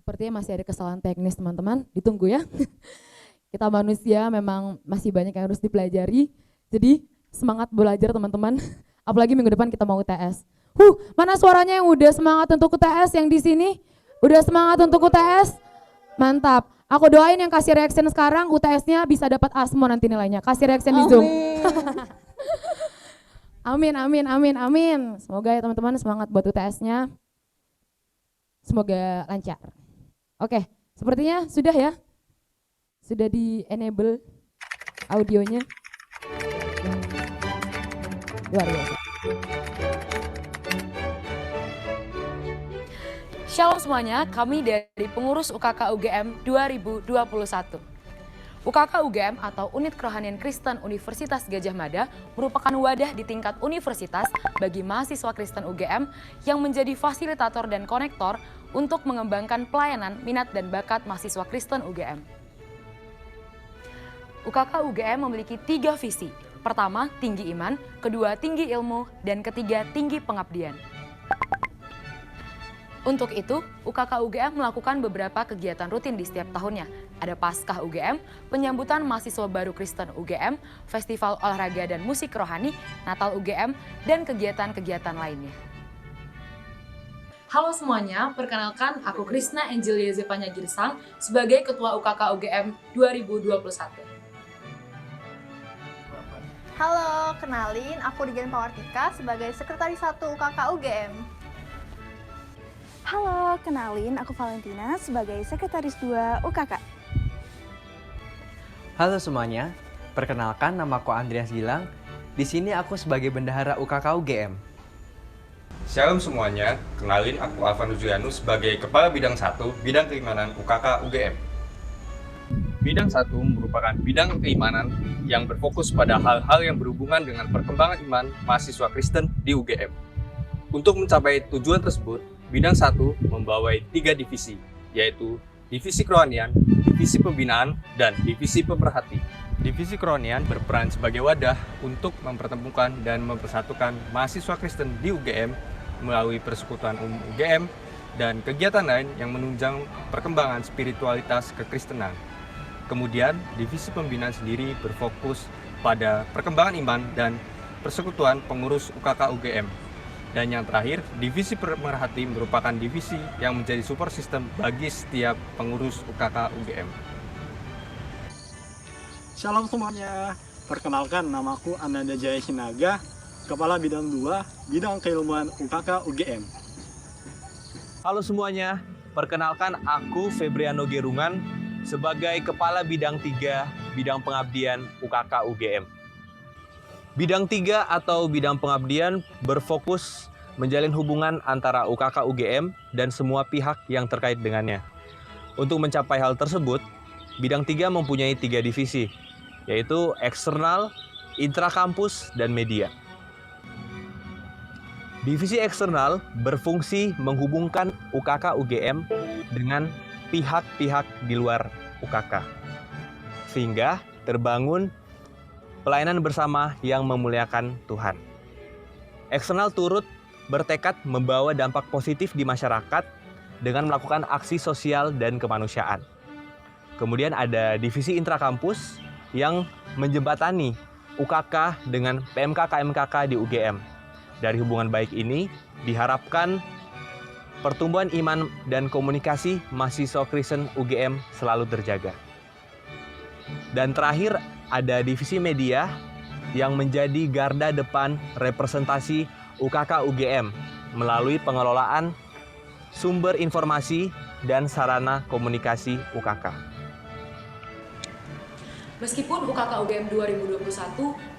Sepertinya masih ada kesalahan teknis teman-teman, ditunggu ya. Kita manusia memang masih banyak yang harus dipelajari, jadi semangat belajar teman-teman. Apalagi minggu depan kita mau UTS. Mana suaranya yang udah semangat untuk UTS yang di sini? Udah semangat untuk UTS? Mantap. Aku doain yang kasih reaction sekarang UTS-nya bisa dapat ASMO nanti nilainya. Kasih reaction di Zoom. Amin, amin, amin, amin. Semoga ya teman-teman semangat buat UTS-nya. Semoga lancar. Oke, sepertinya sudah ya. Sudah di-enable audionya. Luar biasa. Shalom semuanya, kami dari pengurus UKK UGM 2021. UKK UGM atau Unit Kerohanian Kristen Universitas Gadjah Mada merupakan wadah di tingkat universitas bagi mahasiswa Kristen UGM yang menjadi fasilitator dan konektor untuk mengembangkan pelayanan, minat, dan bakat mahasiswa Kristen UGM. UKK UGM memiliki 3 visi. Pertama, tinggi iman, kedua, tinggi ilmu, dan ketiga, tinggi pengabdian. Untuk itu, UKK UGM melakukan beberapa kegiatan rutin di setiap tahunnya. Ada Paskah UGM, penyambutan mahasiswa baru Kristen UGM, festival olahraga dan musik rohani, Natal UGM, dan kegiatan-kegiatan lainnya. Halo semuanya, perkenalkan aku Krisna Angelia Zevanya Girsang sebagai Ketua UKK UGM 2021. Halo, kenalin aku Dijan Pawartika sebagai Sekretaris 1 UKK UGM. Halo, kenalin aku Valentina sebagai Sekretaris 2 UKK. Halo semuanya, perkenalkan nama aku Andreas Gilang. Di sini aku sebagai Bendahara UKK UGM. Shalom semuanya, kenalin aku Alvan Ruzianus sebagai Kepala Bidang 1 Bidang Keimanan UKK UGM. Bidang 1 merupakan bidang keimanan yang berfokus pada hal-hal yang berhubungan dengan perkembangan iman mahasiswa Kristen di UGM. Untuk mencapai tujuan tersebut, Bidang 1 membawai 3 divisi, yaitu Divisi Kerohanian, Divisi Pembinaan, dan Divisi Pemerhati. Divisi Kerohanian berperan sebagai wadah untuk mempertemukan dan mempersatukan mahasiswa Kristen di UGM melalui persekutuan umum UGM dan kegiatan lain yang menunjang perkembangan spiritualitas kekristenan. Kemudian, Divisi Pembinaan sendiri berfokus pada perkembangan iman dan persekutuan pengurus UKK UGM. Dan yang terakhir, Divisi Pemerhati merupakan divisi yang menjadi support system bagi setiap pengurus UKK UGM. Shalom semuanya, perkenalkan namaku Ananda Jaya Sinaga, Kepala Bidang 2, Bidang Keilmuan UKK UGM. Halo semuanya, perkenalkan aku Febriano Gerungan sebagai Kepala Bidang 3, Bidang Pengabdian UKK UGM. Bidang 3 atau bidang pengabdian berfokus menjalin hubungan antara UKK UGM dan semua pihak yang terkait dengannya. Untuk mencapai hal tersebut, bidang 3 mempunyai 3 divisi, yaitu eksternal, intrakampus, dan media. Divisi eksternal berfungsi menghubungkan UKK UGM dengan pihak-pihak di luar UKK, sehingga terbangun pelayanan bersama yang memuliakan Tuhan. Eksternal turut bertekad membawa dampak positif di masyarakat dengan melakukan aksi sosial dan kemanusiaan. Kemudian ada divisi intrakampus yang menjembatani UKK dengan PMK-KMKK di UGM. Dari hubungan baik ini diharapkan pertumbuhan iman dan komunikasi mahasiswa Kristen UGM selalu terjaga. Dan terakhir ada divisi media yang menjadi garda depan representasi UKK UGM melalui pengelolaan sumber informasi dan sarana komunikasi UKK. Meskipun UKK UGM 2021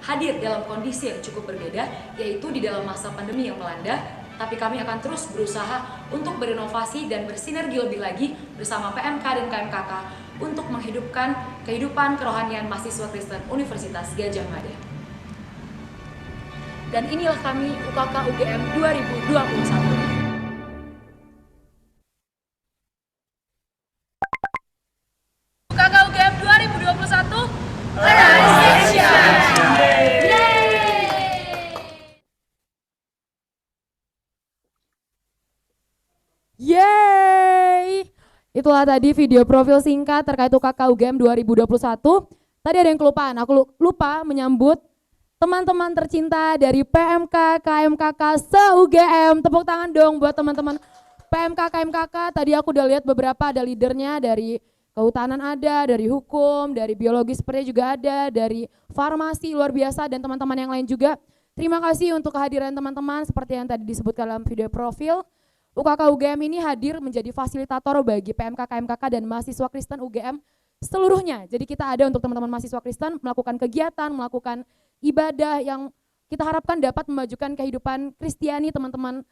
hadir dalam kondisi yang cukup berbeda, yaitu di dalam masa pandemi yang melanda, tapi kami akan terus berusaha untuk berinovasi dan bersinergi lebih lagi bersama PMK dan KMKK untuk menghidupkan kehidupan kerohanian mahasiswa Kristen Universitas Gadjah Mada. Dan inilah kami UKK UGM 2021. UKK UGM 2021 Yeay! Itulah tadi video profil singkat terkait UKK UGM 2021. Tadi ada yang kelupaan, aku lupa menyambut teman-teman tercinta dari PMK KMKK se-UGM. Tepuk tangan dong buat teman-teman PMK KMKK. Tadi aku udah lihat beberapa, ada leadernya dari kehutanan ada, dari hukum, dari biologi sepertinya juga ada, dari farmasi luar biasa dan teman-teman yang lain juga. Terima kasih untuk kehadiran teman-teman seperti yang tadi disebutkan dalam video profil. UKK UGM ini hadir menjadi fasilitator bagi PMK KMKK dan mahasiswa Kristen UGM seluruhnya. Jadi kita ada untuk teman-teman mahasiswa Kristen melakukan kegiatan, melakukan ibadah yang kita harapkan dapat memajukan kehidupan Kristiani teman-teman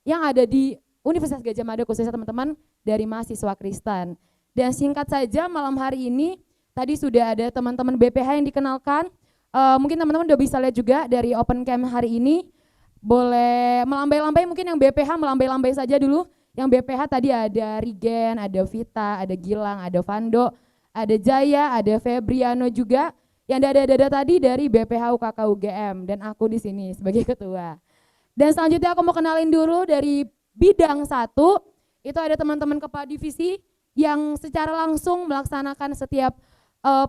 yang ada di Universitas Gadjah Mada, khususnya teman-teman dari mahasiswa Kristen. Dan singkat saja malam hari ini tadi sudah ada teman-teman BPH yang dikenalkan. Mungkin teman-teman udah bisa lihat juga dari open cam hari ini. Boleh melambai-lambai, mungkin yang BPH melambai-lambai saja dulu. Yang BPH tadi ada Rigen, ada Vita, ada Gilang, ada Vando, ada Jaya, ada Febriano juga. Yang dada-dada tadi dari BPH UKK UGM dan aku di sini sebagai ketua. Dan selanjutnya aku mau kenalin dulu dari bidang 1, itu ada teman-teman kepala divisi yang secara langsung melaksanakan setiap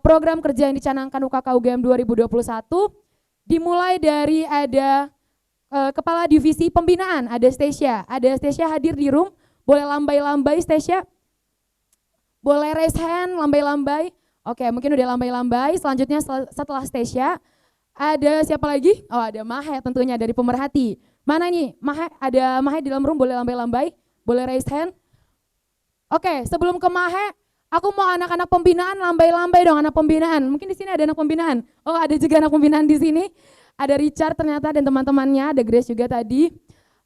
program kerja yang dicanangkan UKK UGM 2021. Dimulai dari ada kepala divisi pembinaan, ada Stasia. Ada Stasia hadir di room, boleh lambai-lambai Stasia? Boleh raise hand, lambai-lambai? Oke, mungkin udah lambai-lambai. Selanjutnya setelah Stasia, ada siapa lagi? Oh, ada Mahe tentunya dari pemerhati. Mana nih? Mahe, ada Mahe di dalam room, boleh lambai-lambai? Boleh raise hand? Oke, sebelum ke Mahe, aku mau anak-anak pembinaan lambai-lambai dong, anak pembinaan. Mungkin di sini ada anak pembinaan. Oh, ada juga anak pembinaan di sini. Ada Richard ternyata dan teman-temannya, ada Grace juga tadi.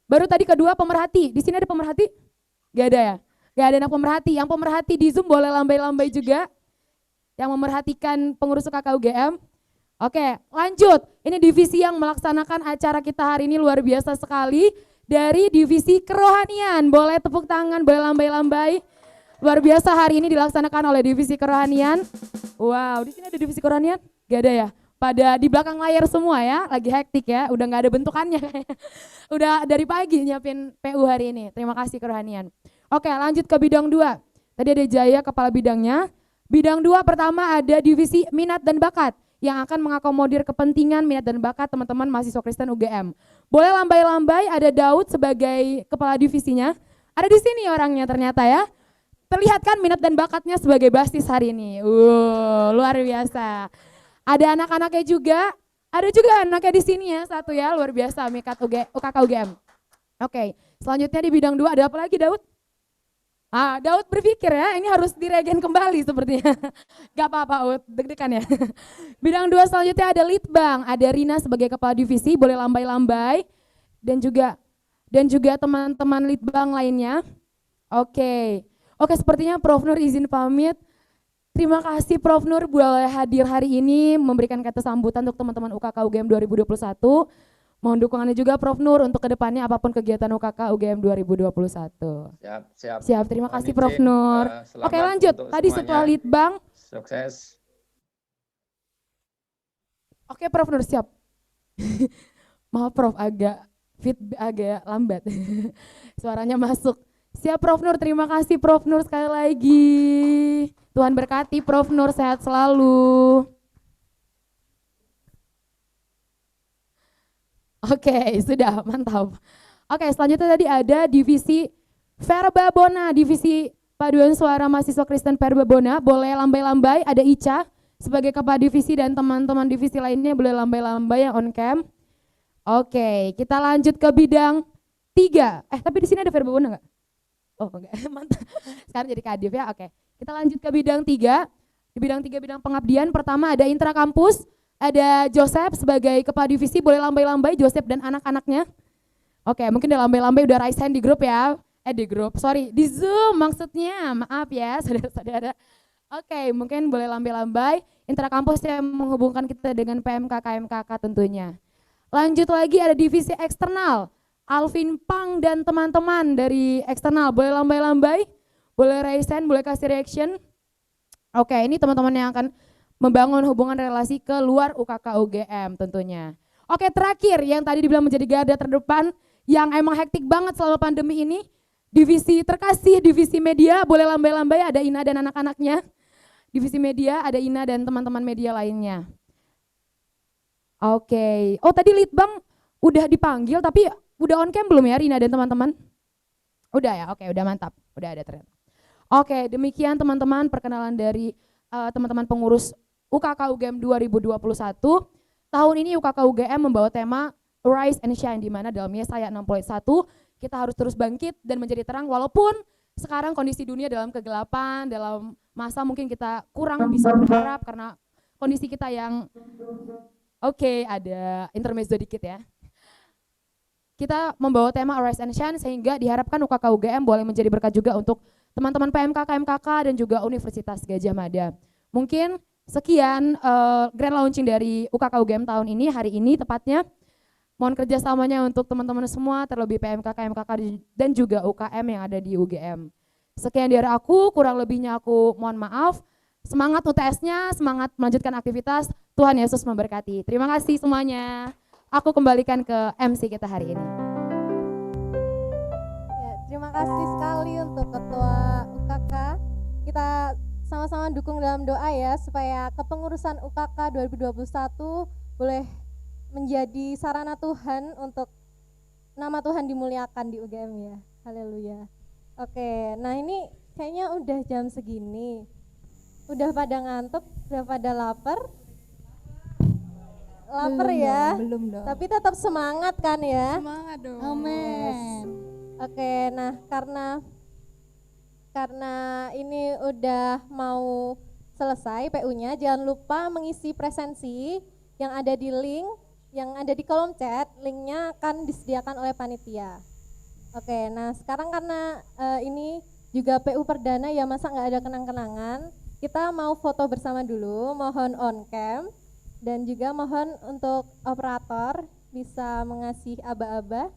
Baru tadi kedua pemerhati. Di sini ada pemerhati? Gak ada ya? Gak ada anak pemerhati. Yang pemerhati di Zoom boleh lambai-lambai juga. Yang memerhatikan pengurus UKK UGM. Oke, lanjut. Ini divisi yang melaksanakan acara kita hari ini luar biasa sekali. Dari divisi kerohanian. Boleh tepuk tangan, boleh lambai-lambai. Luar biasa hari ini dilaksanakan oleh divisi kerohanian. Wow, di sini ada divisi kerohanian? Gak ada ya? Pada di belakang layar semua ya, lagi hektik ya, udah gak ada bentukannya. Udah dari pagi nyiapin PU hari ini. Terima kasih kerohanian. Oke, lanjut ke bidang 2. Tadi ada Jaya kepala bidangnya. Bidang 2 pertama ada divisi minat dan bakat yang akan mengakomodir kepentingan minat dan bakat teman-teman mahasiswa Kristen UGM. Boleh lambai-lambai, ada Daud sebagai kepala divisinya. Ada di sini orangnya ternyata ya. Terlihat kan minat dan bakatnya sebagai basis hari ini. Luar biasa. Ada anak-anaknya juga, ada juga anaknya di sini ya, satu ya, luar biasa Mikat UKK UGM. Oke, selanjutnya di bidang 2 ada apa lagi Daud? Daud berpikir ya, ini harus diregen kembali sepertinya. Gak apa-apa, deg-degan ya. Bidang 2 selanjutnya ada Litbang, ada Rina sebagai kepala divisi, boleh lambai-lambai. Dan juga teman-teman Litbang lainnya. Oke, sepertinya Prof Nur izin pamit. Terima kasih Prof Nur boleh hadir hari ini memberikan kata sambutan untuk teman-teman UKK UGM 2021. Mohon dukungannya juga Prof Nur untuk kedepannya apapun kegiatan UKK UGM 2021. Siap. Terima kasih Prof Nur. Oke lanjut, tadi setelah Litbang. Sukses. Oke Prof Nur siap. Maaf Prof agak lambat. Suaranya masuk. Siap Prof Nur, terima kasih Prof Nur sekali lagi. Tuhan berkati Prof Nur, sehat selalu. Oke, sudah mantap. Oke, selanjutnya tadi ada divisi Verbabona, divisi paduan suara mahasiswa Kristen Verbabona. Boleh lambai-lambai, ada Ica sebagai kepala divisi dan teman-teman divisi lainnya boleh lambai-lambai yang on cam. Oke, kita lanjut ke bidang 3. Tapi di sini ada Verbabona enggak? Oh enggak, mantap. Sekarang jadi kadif ya, oke. Kita lanjut ke bidang 3. Di bidang 3 bidang pengabdian, pertama ada intrakampus. Ada Joseph sebagai kepala divisi, boleh lambai-lambai Joseph dan anak-anaknya. Oke, mungkin udah lambai-lambai, udah raise hand di grup ya. Di Zoom maksudnya, maaf ya saudara-saudara. Oke, mungkin boleh lambai-lambai. Intrakampus yang menghubungkan kita dengan PMK, KMKK tentunya. Lanjut lagi ada divisi eksternal. Alvin Pang dan teman-teman dari eksternal, boleh lambai-lambai, boleh raise hand, boleh kasih reaction. Oke, ini teman-teman yang akan membangun hubungan relasi ke luar UKK UGM tentunya. Oke, terakhir yang tadi dibilang menjadi garda terdepan yang emang hektik banget selama pandemi ini, divisi terkasih, divisi media, boleh lambai-lambai, ada Ina dan anak-anaknya. Divisi media, ada Ina dan teman-teman media lainnya. Oke, tadi Litbang udah dipanggil tapi udah on cam belum ya Rina dan teman-teman? Udah ya, oke, udah mantap, udah ada ternyata. Oke, demikian teman-teman perkenalan dari teman-teman pengurus UKK UGM 2021. Tahun ini UKK UGM membawa tema Arise and Shine, di mana dalam Yesaya 60:1 kita harus terus bangkit dan menjadi terang walaupun sekarang kondisi dunia dalam kegelapan, dalam masa mungkin kita kurang bisa berharap karena kondisi kita yang ada intermezzo dikit ya. Kita membawa tema Arise and Shine sehingga diharapkan UKK UGM boleh menjadi berkat juga untuk teman-teman PMK, KMKK dan juga Universitas Gadjah Mada. Mungkin sekian grand launching dari UKK UGM tahun ini, hari ini tepatnya. Mohon kerjasamanya untuk teman-teman semua, terlebih PMK, KMKK dan juga UKM yang ada di UGM. Sekian dari aku, kurang lebihnya aku mohon maaf. Semangat UTS-nya, semangat melanjutkan aktivitas. Tuhan Yesus memberkati. Terima kasih semuanya. Aku kembalikan ke MC kita hari ini. Ya, terima kasih sekali untuk Ketua UKK. Kita sama-sama dukung dalam doa ya, supaya kepengurusan UKK 2021 boleh menjadi sarana Tuhan untuk nama Tuhan dimuliakan di UGM ya. Haleluya. Oke, nah ini kayaknya udah jam segini. Udah pada ngantuk, udah pada lapar? Lapar Belum ya? dong, belum dong. Tapi tetap semangat kan ya? Semangat dong. Amin. Oke, nah karena ini udah mau selesai PU-nya, jangan lupa mengisi presensi yang ada di link, yang ada di kolom chat. Linknya akan disediakan oleh panitia. Oke, nah sekarang karena ini juga PU perdana ya, masa nggak ada kenang-kenangan, kita mau foto bersama dulu, mohon on cam, dan juga mohon untuk operator bisa mengasih aba-aba.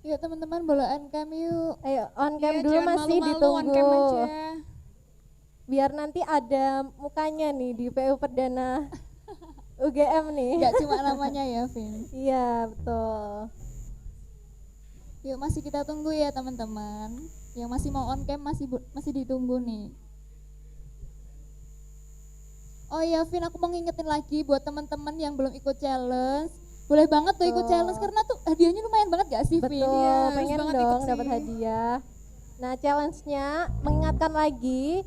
Yuk teman-teman, boleh on cam yuk. Ayo on cam Iya, dulu, jangan masih malu-malu, ditunggu. on cam aja. Biar nanti ada mukanya nih di PU perdana UGM nih. Gak cuma namanya ya, Vin. Iya, betul. Yuk masih kita tunggu ya teman-teman. Yang masih mau on cam masih ditunggu nih. Oh iya Vin, aku mau ngingetin lagi buat teman-teman yang belum ikut challenge. Boleh banget tuh ikut challenge karena tuh hadiahnya lumayan banget gak sih Vin? Betul, Iya, harus pengen banget dong ikut dapat sih. hadiah. Nah, challenge-nya mengingatkan lagi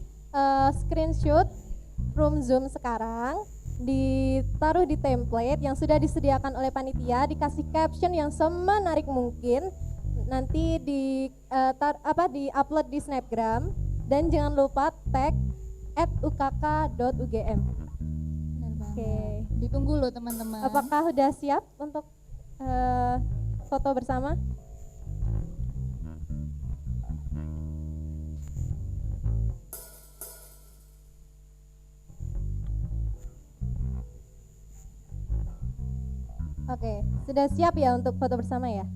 screenshot room Zoom sekarang, ditaruh di template yang sudah disediakan oleh panitia, dikasih caption yang semenarik mungkin, nanti di-upload di Snapgram, dan jangan lupa tag @ukk.ugm. Oke. Ditunggu loh teman-teman. Apakah sudah siap untuk foto bersama? Oke, sudah siap ya untuk foto bersama ya?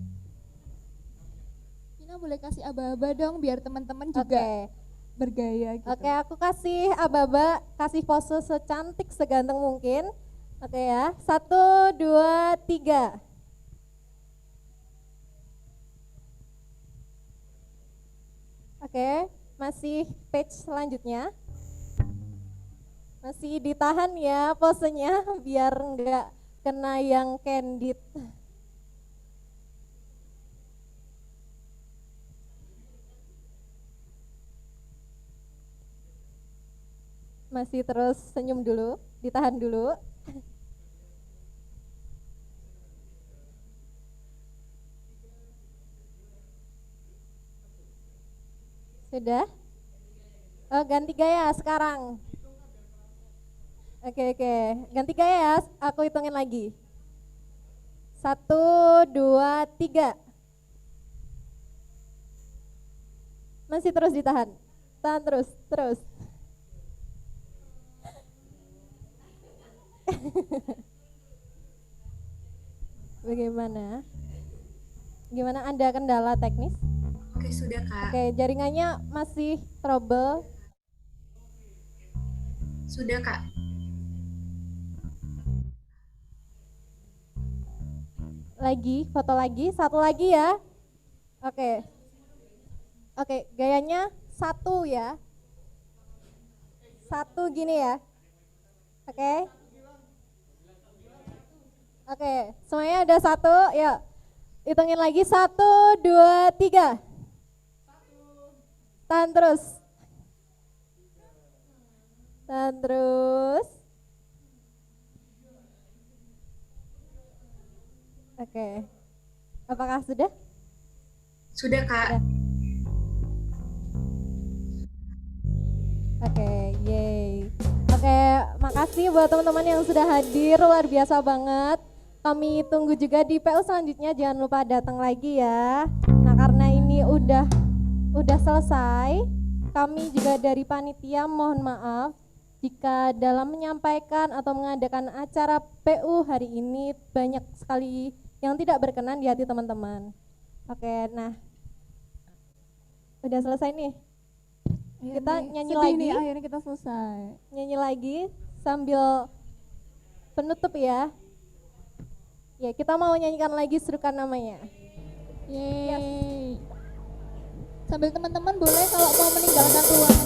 Vina boleh kasih aba-aba dong biar teman-teman juga bergaya gitu. Oke, aku kasih aba-aba, kasih pose secantik seganteng mungkin. Oke ya, 1, 2, 3. Oke, masih page selanjutnya. Masih ditahan ya posenya biar enggak kena yang candid. Masih terus senyum dulu, ditahan dulu. Sudah? Oh, ganti gaya sekarang. Oke, ganti gaya ya, aku hitungin lagi. 1, 2, 3. Masih terus ditahan. Tahan terus. Bagaimana? Gimana, Anda kendala teknis? Oke, sudah Kak. Oke, jaringannya masih trouble. Sudah Kak. Lagi, foto lagi, satu lagi ya. Oke, gayanya 1 ya. 1 gini ya. Oke, semuanya ada 1, yuk. Hitungin lagi, 1, 2, 3. Tahan terus. Oke. Apakah sudah? Sudah Kak. Oke, yeay. Oke, makasih buat teman-teman yang sudah hadir, luar biasa banget. Kami tunggu juga di PU selanjutnya, jangan lupa datang lagi ya. Nah, karena ini udah selesai, kami juga dari panitia mohon maaf jika dalam menyampaikan atau mengadakan acara PU hari ini banyak sekali yang tidak berkenan di hati teman-teman. Oke, nah udah selesai nih. Kita nyanyi sedih lagi. nih, akhirnya kita selesai. Nyanyi lagi sambil penutup ya. Ya, kita mau nyanyikan lagi serukan namanya. Yeay. Sambil teman-teman boleh kalau mau meninggalkan ruangan